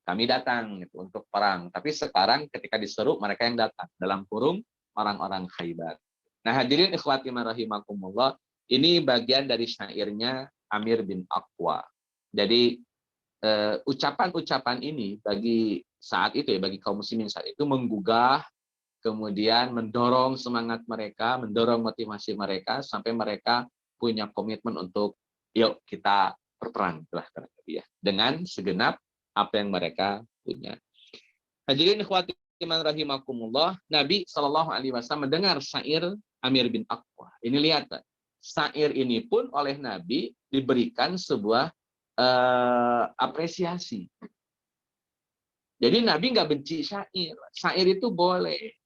kami datang gitu, untuk perang. Tapi sekarang ketika diseru, mereka yang datang. Dalam kurung, orang-orang Khaybar. Nah hadirin ikhwati rahimakumullah, ini bagian dari syairnya Amir bin Aqwa. Jadi ucapan-ucapan ini bagi saat itu ya, bagi kaum muslimin saat itu menggugah, kemudian mendorong semangat mereka, mendorong motivasi mereka, sampai mereka punya komitmen untuk yuk kita berperang ya, dengan segenap apa yang mereka punya. Hadirin ikhwati rahimakumullah, Nabi Shallallahu Alaihi Wasallam mendengar syair Amir bin Aqwa. Ini lihat, syair ini pun oleh Nabi diberikan sebuah apresiasi. Jadi Nabi nggak benci syair. Syair itu boleh.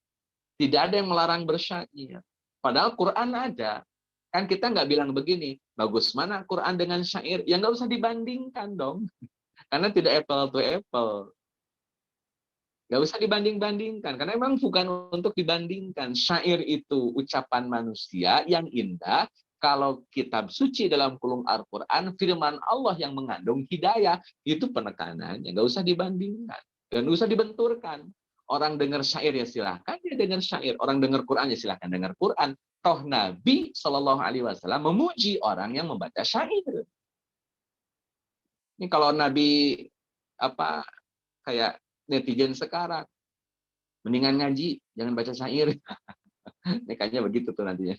Tidak ada yang melarang bersyair. Padahal Quran ada. Kan kita nggak bilang begini, bagus mana Quran dengan syair? Ya nggak usah dibandingkan dong. Karena tidak apple to apple. Nggak usah dibanding-bandingkan. Karena memang bukan untuk dibandingkan. Syair itu ucapan manusia yang indah. Kalau kitab suci dalam kulung Al-Quran, firman Allah yang mengandung hidayah, itu penekanannya. Nggak usah dibandingkan. Dan nggak usah dibenturkan. Orang dengar syair ya silahkan dia dengar syair. Orang dengar Quran ya silahkan dengar Quran. Toh Nabi Shallallahu Alaihi Wasallam memuji orang yang membaca syair. Ini kalau Nabi kayak netizen sekarang, mendingan ngaji, jangan baca syair. Ini kayaknya begitu tuh nantinya.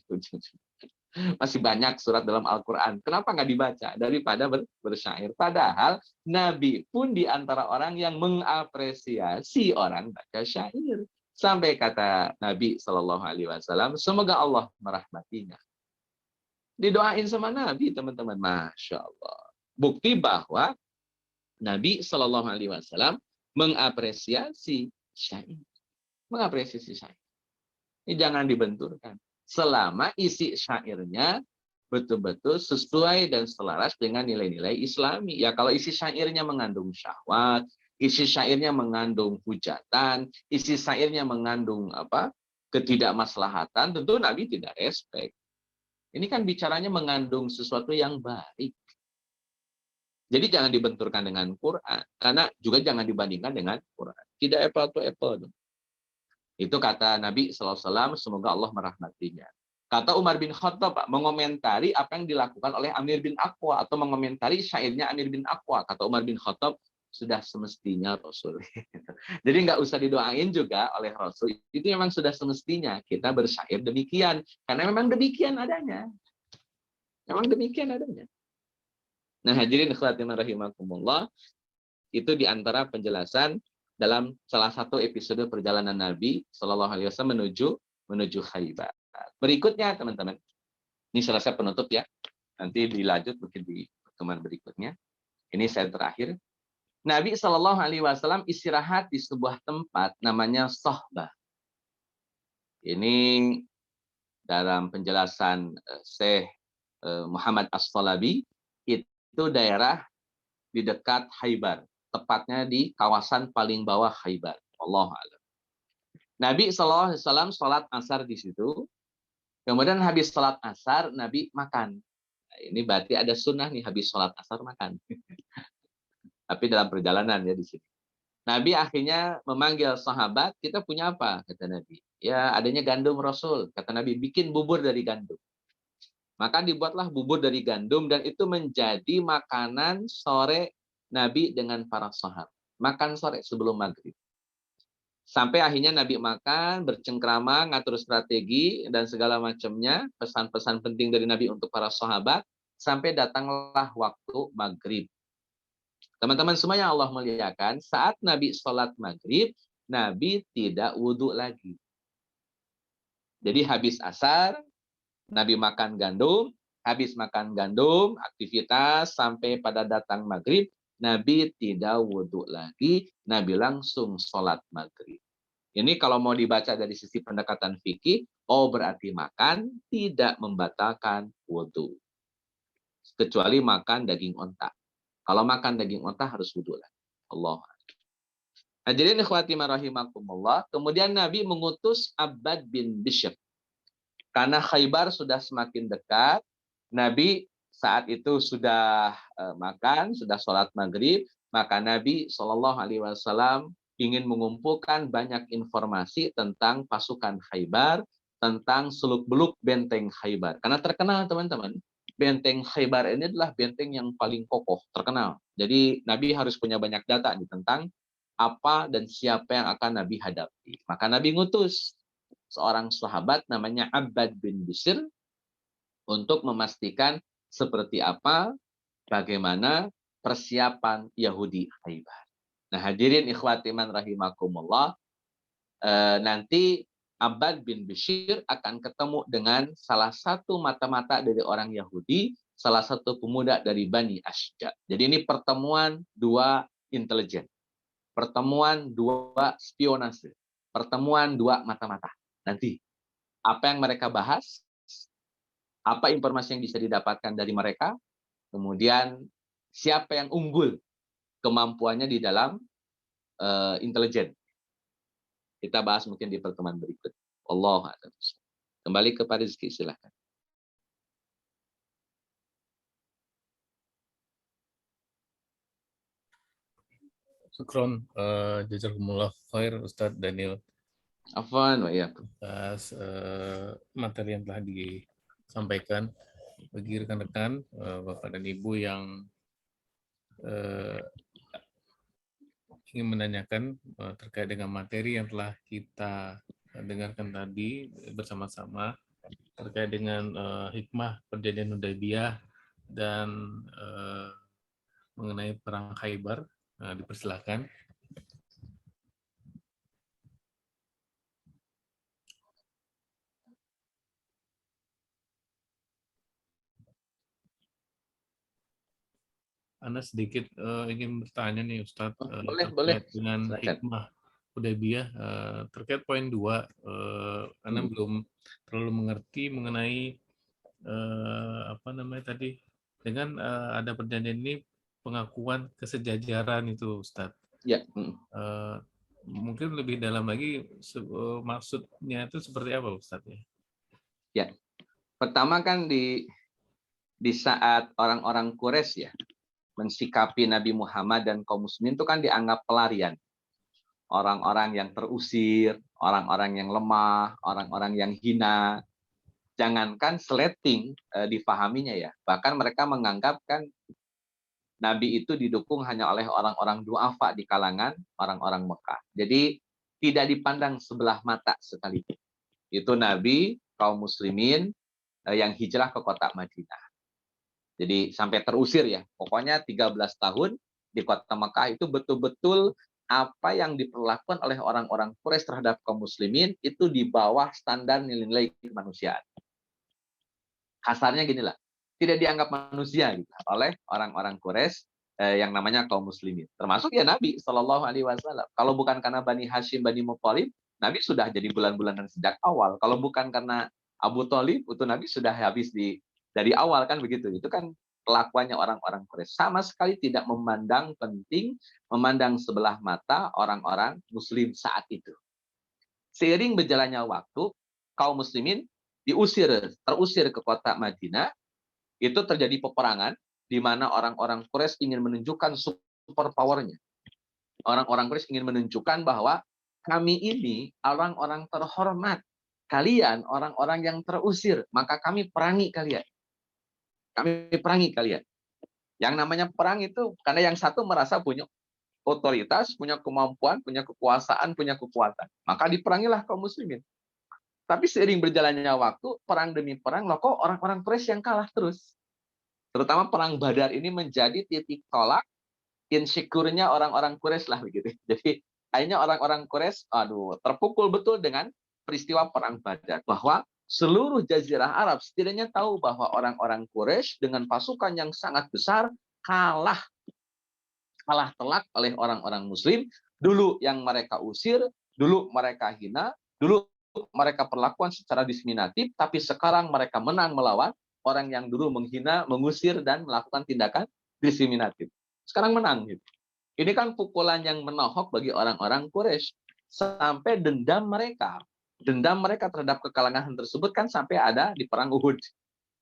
Masih banyak surat dalam Al-Quran. Kenapa nggak dibaca daripada bersyair? Padahal Nabi pun di antara orang yang mengapresiasi orang baca syair. Sampai kata Nabi Shallallahu Alaihi Wasallam, semoga Allah merahmatinya. Didoain sama Nabi, teman-teman. Masya Allah. Bukti bahwa Nabi Shallallahu Alaihi Wasallam mengapresiasi syair. Mengapresiasi syair. Ini jangan dibenturkan. Selama isi syairnya betul-betul sesuai dan selaras dengan nilai-nilai Islami. Ya kalau isi syairnya mengandung syahwat, isi syairnya mengandung hujatan, isi syairnya mengandung ketidakmaslahatan, tentu Nabi tidak respect. Ini kan bicaranya mengandung sesuatu yang baik. Jadi jangan dibenturkan dengan Quran, karena juga jangan dibandingkan dengan Quran. Tidak apple to apple. Itu kata Nabi SAW, semoga Allah merahmatinya. Kata Umar bin Khattab, Pak, mengomentari apa yang dilakukan oleh Amir bin Aqwa, atau mengomentari syairnya Amir bin Aqwa. Kata Umar bin Khattab, sudah semestinya Rasul. Jadi nggak usah didoain juga oleh Rasul. Itu memang sudah semestinya kita bersyair demikian. Karena memang demikian adanya. Memang demikian adanya. Nah, hadirin ikhwatin rahimakumullah, itu diantara penjelasan dalam salah satu episode perjalanan Nabi Shallallahu Alaihi Wasallam menuju Khaybar. Berikutnya, teman-teman, ini selesai penutup ya. Nanti dilanjut mungkin di pertemuan berikutnya. Ini saya terakhir. Nabi Shallallahu Alaihi Wasallam istirahat di sebuah tempat namanya Sohbah. Ini dalam penjelasan Syekh Muhammad As-Salabi, itu daerah di dekat Khaybar, tepatnya di kawasan paling bawah Khaybar. Wallahu a'lam. Nabi SAW sholat asar di situ. Kemudian habis sholat asar, Nabi makan. Nah, ini berarti ada sunnah nih, habis sholat asar makan. Tapi dalam perjalanan ya di sini. Nabi akhirnya memanggil sahabat, kita punya apa? Kata Nabi. Ya, adanya gandum Rasul. Kata Nabi, bikin bubur dari gandum. Maka dibuatlah bubur dari gandum, dan itu menjadi makanan sore Nabi dengan para sahabat. Makan sore sebelum maghrib. Sampai akhirnya Nabi makan, bercengkrama, ngatur strategi, dan segala macamnya, pesan-pesan penting dari Nabi untuk para sahabat, sampai datanglah waktu maghrib. Teman-teman semua yang Allah muliakan, saat Nabi sholat maghrib, Nabi tidak wudhu lagi. Jadi habis asar, Nabi makan gandum, habis makan gandum, aktivitas sampai pada datang maghrib, Nabi tidak wudhu lagi, Nabi langsung sholat maghrib. Ini kalau mau dibaca dari sisi pendekatan fikih, berarti makan tidak membatalkan wudhu. Kecuali makan daging onta. Kalau makan daging onta harus wudhu lagi. Allah. Nah, jadi ikhwati rahimakumullah, kemudian Nabi mengutus Abbad bin Bishr. Karena Khaybar sudah semakin dekat, Nabi saat itu sudah makan, sudah sholat maghrib, maka Nabi SAW ingin mengumpulkan banyak informasi tentang pasukan Khaybar, tentang seluk-beluk benteng Khaybar. Karena terkenal, teman-teman, benteng Khaybar ini adalah benteng yang paling kokoh, terkenal. Jadi Nabi harus punya banyak data nih tentang apa dan siapa yang akan Nabi hadapi. Maka Nabi ngutus seorang sahabat namanya Abbad bin Bishr untuk memastikan seperti apa, bagaimana persiapan Yahudi Khaybar. Nah, hadirin ikhwati man rahimakumullah, nanti Abbad bin Bishr akan ketemu dengan salah satu mata-mata dari orang Yahudi, salah satu pemuda dari Bani Ashja. Jadi ini pertemuan dua intelijen, pertemuan dua spionase, pertemuan dua mata-mata. Nanti apa yang mereka bahas, apa informasi yang bisa didapatkan dari mereka, kemudian siapa yang unggul kemampuannya di dalam intelijen. Kita bahas mungkin di pertemuan berikut. Allah a'lam. Kembali kepada Rizky, silakan. Syukron, jazakumullah khair Ustadz Daniel. Afwan wa iyyakum. Atas materi yang telah disampaikan bagi rekan-rekan Bapak dan Ibu yang ingin menanyakan terkait dengan materi yang telah kita dengarkan tadi bersama-sama terkait dengan hikmah perjanjian Hudaybiyah dan mengenai perang Khaybar, dipersilakan. Anda sedikit ingin bertanya nih Ustadz, Boleh. dengan Silakan. hikmah Hudaybiyah terkait poin 2, Anda belum terlalu mengerti mengenai apa namanya tadi, dengan ada perjanjian ini pengakuan kesejajaran itu Ustadz. Ya. Mungkin lebih dalam lagi maksudnya itu seperti apa Ustadz ya? Ya. Pertama kan di saat orang-orang Quraisy ya mensikapi Nabi Muhammad dan kaum muslimin itu kan dianggap pelarian. Orang-orang yang terusir, orang-orang yang lemah, orang-orang yang hina. Jangankan sleting difahaminya ya. Bahkan mereka menganggap kan Nabi itu didukung hanya oleh orang-orang duafa di kalangan orang-orang Mekah. Jadi tidak dipandang sebelah mata sekalipun. Itu Nabi, kaum muslimin yang hijrah ke kota Madinah. Jadi sampai terusir ya. Pokoknya 13 tahun di kota Mekah itu betul-betul apa yang diperlakukan oleh orang-orang Quraisy terhadap kaum muslimin itu di bawah standar nilai-nilai kemanusiaan. Kasarnya gini lah, tidak dianggap manusia gitu oleh orang-orang Quraisy yang namanya kaum muslimin. Termasuk ya Nabi Shallallahu Alaihi Wasallam. Kalau bukan karena Bani Hashim, Bani Muthalib, Nabi sudah jadi bulan-bulanan sejak awal. Kalau bukan karena Abu Thalib, itu Nabi sudah habis dari awal kan begitu. Itu kan kelakuannya orang-orang Quraisy. Sama sekali tidak memandang penting, memandang sebelah mata orang-orang Muslim saat itu. Seiring berjalannya waktu, kaum muslimin terusir ke kota Madinah, itu terjadi peperangan di mana orang-orang Quraisy ingin menunjukkan super power-nya. Orang-orang Quraisy ingin menunjukkan bahwa kami ini orang-orang terhormat. Kalian orang-orang yang terusir, maka kami perangi kalian. Kami perangi kalian. Yang namanya perang itu karena yang satu merasa punya otoritas, punya kemampuan, punya kekuasaan, punya kekuatan. Maka diperangilah kaum muslimin. Tapi seiring berjalannya waktu, perang demi perang, loh kok orang-orang Quraisy yang kalah terus. Terutama perang Badar ini menjadi titik tolak insecure-nya orang-orang Quraisy lah begitu. Jadi akhirnya orang-orang Quraisy terpukul betul dengan peristiwa perang Badar, bahwa seluruh jazirah Arab setidaknya tahu bahwa orang-orang Quraisy dengan pasukan yang sangat besar kalah telak oleh orang-orang muslim. Dulu yang mereka usir, dulu mereka hina, dulu mereka perlakuan secara diskriminatif, tapi sekarang mereka menang melawan orang yang dulu menghina, mengusir, dan melakukan tindakan diskriminatif. Sekarang menang. Gitu. Ini kan pukulan yang menohok bagi orang-orang Quraisy. Sampai dendam mereka terhadap kekalahan tersebut kan sampai ada di Perang Uhud.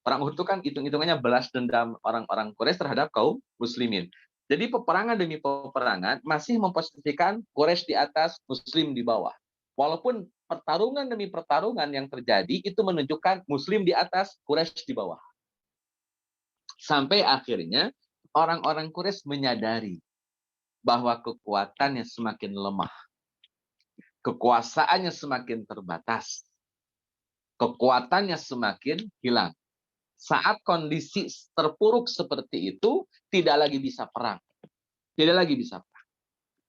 Perang Uhud itu kan hitung-hitungannya balas dendam orang-orang Quraisy terhadap kaum muslimin. Jadi peperangan demi peperangan masih memposisikan Quraisy di atas, Muslim di bawah. Walaupun pertarungan demi pertarungan yang terjadi itu menunjukkan Muslim di atas, Quraisy di bawah. Sampai akhirnya orang-orang Quraisy menyadari bahwa kekuatannya semakin lemah. Kekuasaannya semakin terbatas. Kekuatannya semakin hilang. Saat kondisi terpuruk seperti itu, tidak lagi bisa perang. Tidak lagi bisa perang.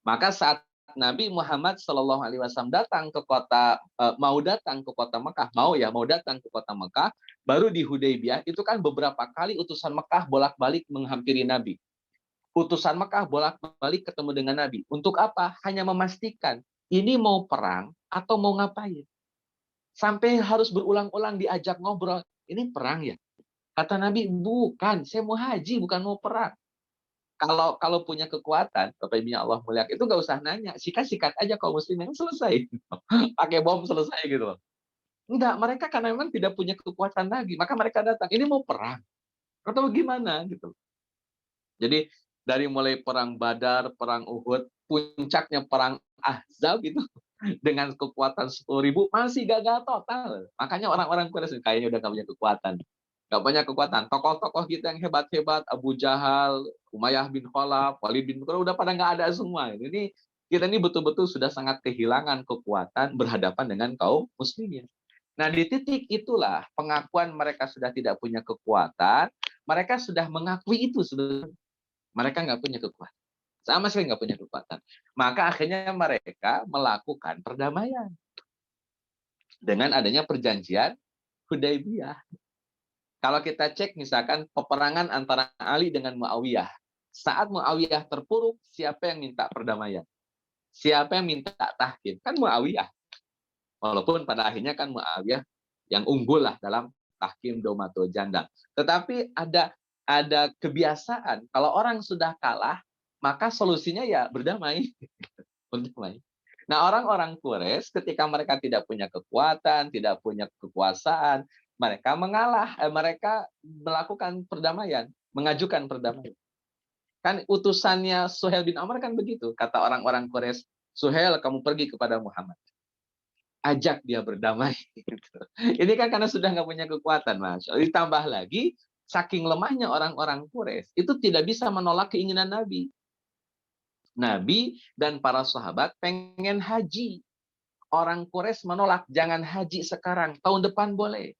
Maka saat Nabi Muhammad SAW datang ke kota, mau datang ke kota Mekah, mau datang ke kota Mekah, baru di Hudaybiyah, itu kan beberapa kali utusan Mekah bolak-balik menghampiri Nabi. Utusan Mekah bolak-balik ketemu dengan Nabi. Untuk apa? Hanya memastikan, ini mau perang atau mau ngapain? Sampai harus berulang-ulang diajak ngobrol, ini perang ya? Kata Nabi, bukan, saya mau haji, bukan mau perang. Kalau punya kekuatan, Bapak Ibu Allah muliakan, itu nggak usah nanya, sikat-sikat aja kaum muslimin, selesai. Pakai bom selesai gitu loh. Enggak, mereka karena memang tidak punya kekuatan lagi, maka mereka datang, ini mau perang. Atau gimana gitu. Jadi dari mulai perang Badar, perang Uhud, puncaknya perang Ahzab itu dengan kekuatan 10.000 masih gagal total. Makanya orang-orang Quraisy kayaknya udah nggak punya kekuatan. Nggak banyak kekuatan. Tokoh-tokoh kita yang hebat-hebat, Abu Jahal, Umayyah bin Khalaf, Walid bin Mughirah, udah pada nggak ada semua. Ini kita ini betul-betul sudah sangat kehilangan kekuatan berhadapan dengan kaum muslimin. Nah, di titik itulah pengakuan mereka sudah tidak punya kekuatan, mereka sudah mengakui itu sebenarnya. Mereka nggak punya kekuatan. Sama sekali nggak punya kekuatan. Maka akhirnya mereka melakukan perdamaian. Dengan adanya perjanjian Hudaybiyah. Kalau kita cek misalkan peperangan antara Ali dengan Muawiyah. Saat Muawiyah terpuruk, siapa yang minta perdamaian? Siapa yang minta tahkim? Kan Muawiyah. Walaupun pada akhirnya kan Muawiyah yang unggul lah dalam tahkim Domato Jandal. Tetapi ada kebiasaan, kalau orang sudah kalah, maka solusinya ya berdamai. Berdamai. Nah, orang-orang Quraisy ketika mereka tidak punya kekuatan, tidak punya kekuasaan, mereka mengalah, mereka melakukan perdamaian, mengajukan perdamaian. Kan utusannya Suhail bin Amr kan begitu, kata orang-orang Quraisy, Suhail kamu pergi kepada Muhammad, ajak dia berdamai. Ini kan karena sudah nggak punya kekuatan, Mas. Ditambah lagi, saking lemahnya orang-orang Quraisy, itu tidak bisa menolak keinginan Nabi. Nabi dan para sahabat pengen haji. Orang Quraisy menolak, jangan haji sekarang, tahun depan boleh.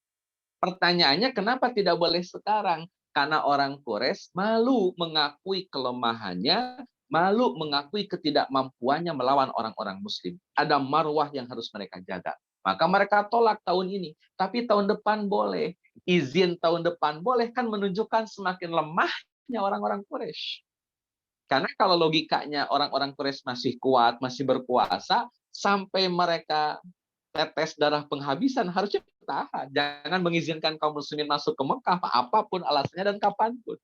Pertanyaannya, kenapa tidak boleh sekarang? Karena orang Quraisy malu mengakui kelemahannya, malu mengakui ketidakmampuannya melawan orang-orang Muslim. Ada marwah yang harus mereka jaga. Maka mereka tolak tahun ini. Tapi tahun depan boleh. Izin tahun depan boleh, kan menunjukkan semakin lemahnya orang-orang Quraisy. Karena kalau logikanya orang-orang Quraisy masih kuat, masih berkuasa, sampai mereka tetes darah penghabisan, harusnya bertahan. Jangan mengizinkan kaum muslimin masuk ke Mekah, apapun alasannya dan kapanpun.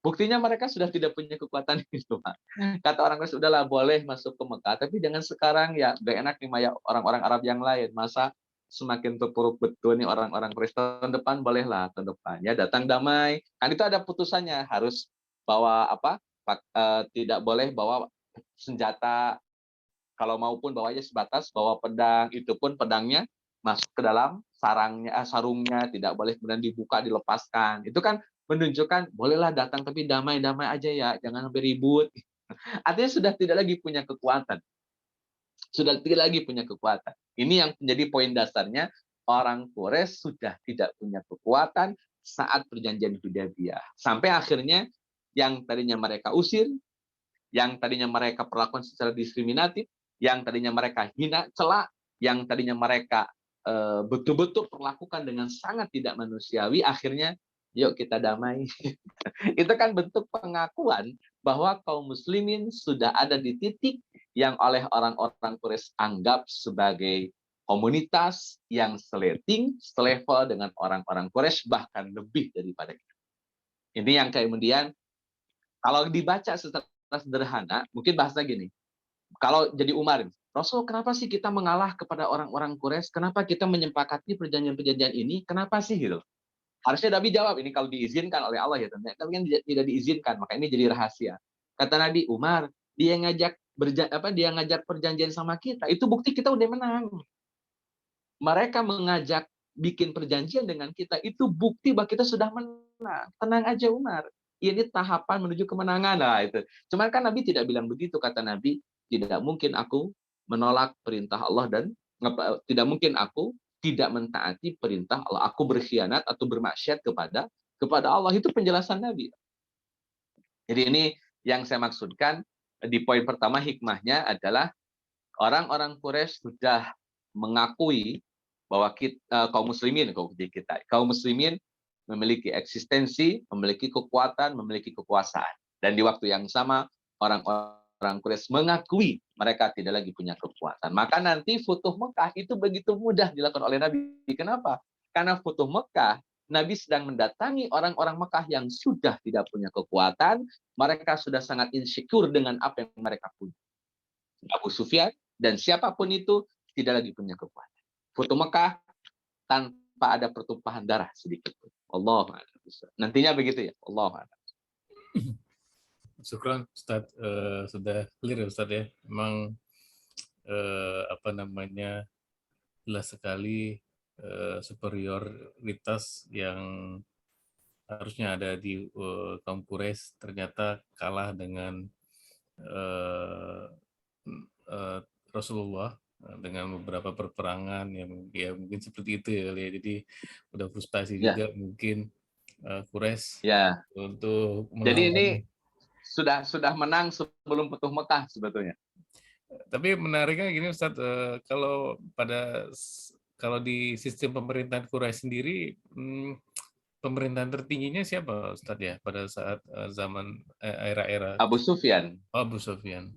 Buktinya mereka sudah tidak punya kekuatan itu, Pak. Kata orang Quraisy, udahlah boleh masuk ke Mekah, tapi jangan sekarang ya, gak enak nih Maya orang-orang Arab yang lain. Masa semakin terpuruk betul nih orang-orang Quraisy, tahun depan bolehlah, tahun depan ya datang damai. Kan itu ada putusannya, harus bawa apa? Tidak boleh bawa senjata, kalau maupun bawanya sebatas bawa pedang, itu pun pedangnya masuk ke dalam sarungnya, tidak boleh kemudian dibuka, dilepaskan. Itu kan menunjukkan bolehlah datang tapi damai-damai aja ya, jangan sampai ribut. Artinya sudah tidak lagi punya kekuatan. Sudah tidak lagi punya kekuatan. Ini yang menjadi poin dasarnya, orang Quraisy sudah tidak punya kekuatan saat perjanjian Hudaybiyah. Sampai akhirnya yang tadinya mereka usir, yang tadinya mereka perlakukan secara diskriminatif, yang tadinya mereka hina, celak, yang tadinya mereka betul-betul perlakukan dengan sangat tidak manusiawi, akhirnya yuk kita damai. Itu kan bentuk pengakuan bahwa kaum muslimin sudah ada di titik yang oleh orang-orang Quraisy anggap sebagai komunitas yang selevel dengan orang-orang Quraisy, bahkan lebih daripada itu. Ini yang kemudian kalau dibaca secara sederhana, mungkin bahasa gini, kalau jadi Umar, Rasul, kenapa sih kita mengalah kepada orang-orang Quraisy? Kenapa kita menyepakati perjanjian-perjanjian ini? Kenapa sih gitu? Harusnya Nabi jawab, ini kalau diizinkan oleh Allah ya tentunya, tapi kan tidak diizinkan, maka ini jadi rahasia. Kata Nabi, Umar, dia ngajak perjanjian sama kita, itu bukti kita udah menang. Mereka mengajak bikin perjanjian dengan kita, itu bukti bahwa kita sudah menang. Tenang aja Umar. Ini tahapan menuju kemenangan. Nah, itu. Cuman kan Nabi tidak bilang begitu, kata Nabi, tidak mungkin aku menolak perintah Allah dan tidak mungkin aku tidak mentaati perintah Allah. Aku berkhianat atau bermaksiat kepada Allah. Itu penjelasan Nabi. Jadi ini yang saya maksudkan di poin pertama, hikmahnya adalah orang-orang Quraisy sudah mengakui bahwa kaum muslimin memiliki eksistensi, memiliki kekuatan, memiliki kekuasaan. Dan di waktu yang sama, orang-orang Quraisy mengakui mereka tidak lagi punya kekuatan. Maka nanti Futuh Mekah itu begitu mudah dilakukan oleh Nabi. Kenapa? Karena Futuh Mekah, Nabi sedang mendatangi orang-orang Mekah yang sudah tidak punya kekuatan, mereka sudah sangat insecure dengan apa yang mereka punya. Abu Sufyan dan siapapun itu tidak lagi punya kekuatan. Futuh Mekah tanpa ada pertumpahan darah sedikit pun. Allah nantinya begitu ya. Allah. Syukran Ustaz, sudah clear ya Ustaz ya. Memang apa namanya, jelas sekali superioritas yang harusnya ada di kaum Quraisy ternyata kalah dengan Rasulullah dengan beberapa perperangan yang ya mungkin seperti itu ya, jadi udah frustasi Ya. juga mungkin Quraisy Ya. untuk Jadi ini melawan. sudah menang sebelum Futuh Mekah sebetulnya. Tapi menariknya gini Ustaz, kalau di sistem pemerintahan Quraisy sendiri, pemerintahan tertingginya siapa Ustaz ya pada saat zaman era-era Abu Sufyan. Abu Sufyan?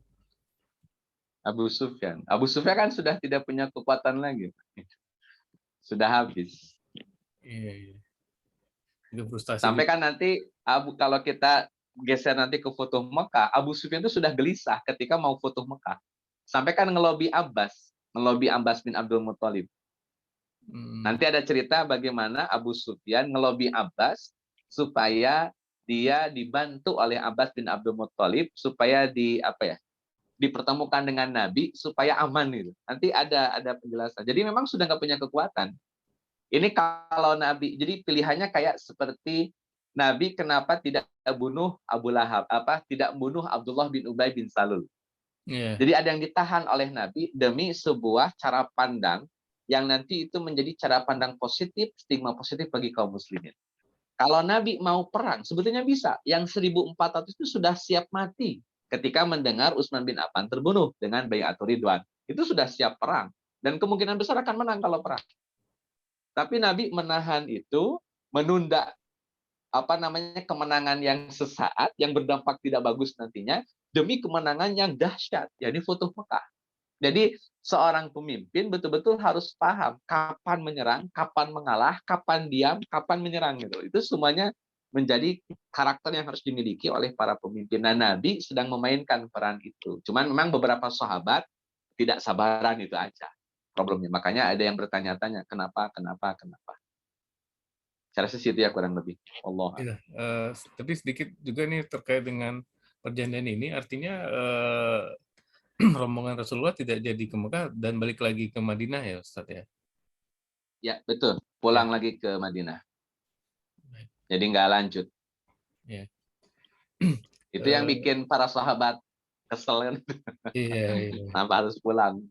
Abu Sufyan kan sudah tidak punya kekuatan lagi. Sudah habis. Iya. Itu frustasi Sampai juga. kan nanti kalau kita geser nanti ke Futuh Mekah, Abu Sufyan itu sudah gelisah ketika mau Futuh Mekah. Sampai kan ngelobi Abbas bin Abdul Muthalib. Nanti ada cerita bagaimana Abu Sufyan ngelobi Abbas supaya dia dibantu oleh Abbas bin Abdul Muthalib supaya dipertemukan dengan Nabi supaya aman gitu. Nanti ada penjelasan. Jadi memang sudah nggak punya kekuatan. Ini kalau Nabi, jadi pilihannya kayak seperti Nabi kenapa tidak bunuh Abu Lahab, tidak bunuh Abdullah bin Ubay bin Salul. Yeah. Jadi ada yang ditahan oleh Nabi demi sebuah cara pandang yang nanti itu menjadi cara pandang positif, stigma positif bagi kaum muslimin. Kalau Nabi mau perang, sebetulnya bisa. Yang 1.400 itu sudah siap mati ketika mendengar Utsman bin Affan terbunuh dengan Bai'atul Ridwan. Itu sudah siap perang. Dan kemungkinan besar akan menang kalau perang. Tapi Nabi menahan itu, menunda kemenangan yang sesaat, yang berdampak tidak bagus nantinya, demi kemenangan yang dahsyat, yakni Futuh Mekah. Jadi seorang pemimpin betul-betul harus paham kapan menyerang, kapan mengalah, kapan diam, kapan menyerang gitu. Itu semuanya menjadi karakter yang harus dimiliki oleh para pemimpin. Nah, Nabi sedang memainkan peran itu. Cuman memang beberapa sahabat tidak sabaran, itu aja problemnya. Makanya ada yang bertanya-tanya, kenapa. Saya rasa situ ya kurang lebih. Allah. Ya, tapi sedikit juga nih terkait dengan perjanjian ini, artinya rombongan Rasulullah tidak jadi ke Mekah dan balik lagi ke Madinah ya Ustaz ya? Ya, betul. Ya. Pulang lagi ke Madinah. Jadi nggak lanjut. Ya. Itu yang bikin para sahabat kesel kan. Iya. Tanpa harus pulang.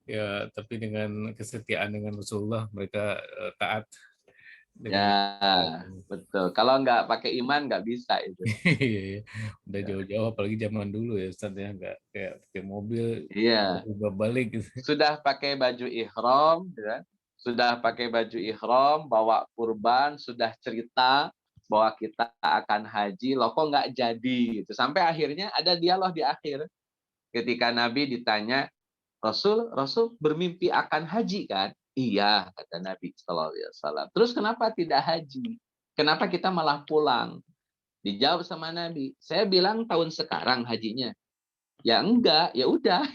Ya, tapi dengan kesetiaan dengan Rasulullah mereka taat dengan Ya, betul. Kalau nggak pakai iman nggak bisa itu. iya, udah jauh-jauh apalagi zaman dulu ya Ustaz ya, nggak kayak pakai mobil Iya. balik gitu. Sudah pakai baju ihram, ya. Sudah pakai baju ihram, bawa kurban, sudah cerita bahwa kita akan haji, loh kok nggak jadi gitu. Sampai akhirnya ada dialog di akhir ketika Nabi ditanya, Rasul bermimpi akan haji kan? Iya, kata Nabi Sallallahu Alaihi Wasallam. Terus kenapa tidak haji? Kenapa kita malah pulang? Dijawab sama Nabi, saya bilang tahun sekarang hajinya. Ya enggak, ya udah.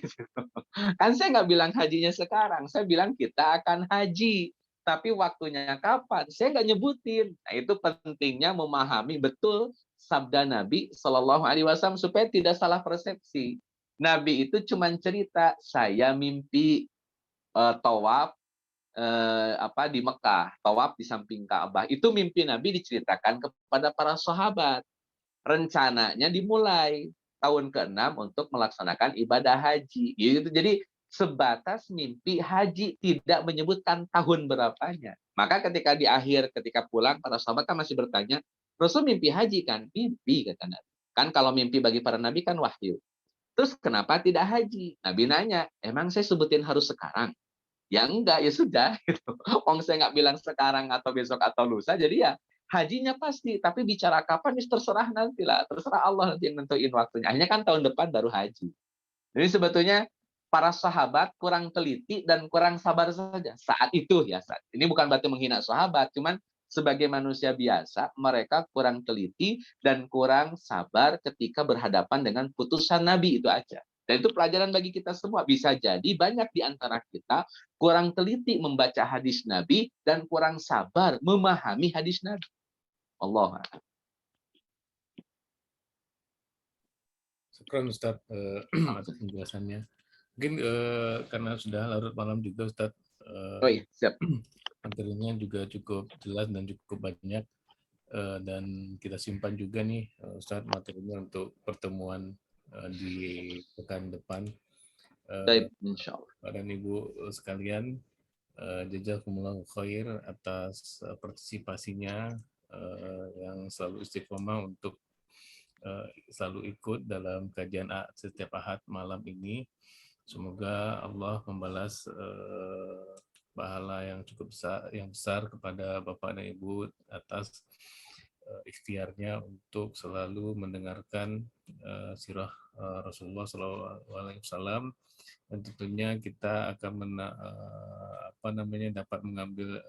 Kan saya nggak bilang hajinya sekarang, saya bilang kita akan haji. Tapi waktunya kapan? Saya nggak nyebutin. Nah, itu pentingnya memahami betul sabda Nabi Shallallahu Alaihi Wasallam supaya tidak salah persepsi. Nabi itu cuma cerita, saya mimpi tawaf di Mekah, tawaf di samping Ka'bah. Itu mimpi Nabi diceritakan kepada para sahabat. Rencananya dimulai tahun ke-6 untuk melaksanakan ibadah haji. Gitu. Jadi sebatas mimpi haji, tidak menyebutkan tahun berapanya. Maka ketika di akhir, ketika pulang, para sahabat kan masih bertanya, Rasul mimpi haji kan? Mimpi, kata Nabi. Kan kalau mimpi bagi para nabi kan wahyu. Terus kenapa tidak haji? Nabi nanya, emang saya sebutin harus sekarang? Ya enggak, ya sudah. Gitu. Wong saya nggak bilang sekarang atau besok atau lusa, jadi ya hajinya pasti. Tapi bicara kapan, terserah nantilah. Terserah Allah nanti yang nentuin waktunya. Akhirnya kan tahun depan baru haji. Jadi sebetulnya para sahabat kurang teliti dan kurang sabar saja. Saat itu ya, ini bukan berarti menghina sahabat, cuman sebagai manusia biasa, mereka kurang teliti dan kurang sabar ketika berhadapan dengan putusan Nabi, itu aja. Dan itu pelajaran bagi kita semua. Bisa jadi banyak di antara kita kurang teliti membaca hadis Nabi dan kurang sabar memahami hadis Nabi. Allah. Syukran Ustaz atas penjelasannya. Mungkin karena sudah larut malam juga Ustaz, Oh iya, siap. materinya juga cukup jelas dan cukup banyak, dan kita simpan juga nih Ustaz materinya untuk pertemuan di pekan depan. Baik, insya Allah. Bapak dan Ibu sekalian, jazakumullah khair atas partisipasinya yang selalu istiqomah untuk selalu ikut dalam kajian setiap Ahad malam ini. Semoga Allah membalas pahala yang cukup besar kepada Bapak dan Ibu atas ikhtiarnya untuk selalu mendengarkan sirah Rasulullah SAW, dan tentunya kita akan dapat mengambil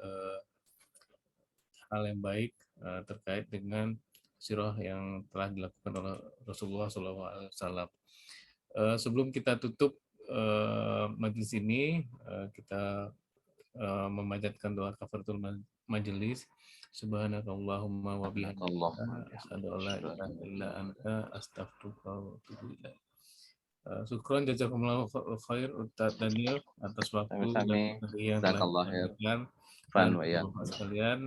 hal yang baik terkait dengan sirah yang telah dilakukan oleh Rasulullah SAW. Sebelum kita tutup majelis ini, kita memanjatkan doa kafaratul majelis. Subhanakallahumma wa bihamdika asyhadu an la ilaha illa anta astaghfiruka wa atubu ilaik. Syukron jazakumullahu khair Ustaz Daniel atas waktu dan Sami-sami. materi yang telah Jazakallah khair. disampaikan. Fan Dan wa ya. Bapak sekalian,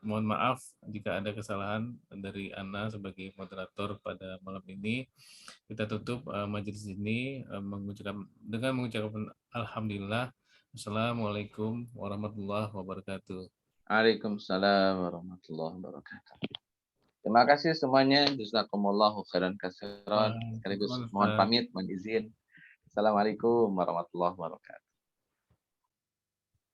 mohon maaf jika ada kesalahan dari Ana sebagai moderator pada malam ini. Kita tutup majelis ini dengan mengucapkan alhamdulillah. Assalamualaikum warahmatullahi wabarakatuh. Waalaikumsalam warahmatullahi wabarakatuh. Terima kasih semuanya. Jazakumullahu khairan katsiran. Sekaligus mohon pamit, mohon izin. Assalamualaikum warahmatullahi wabarakatuh.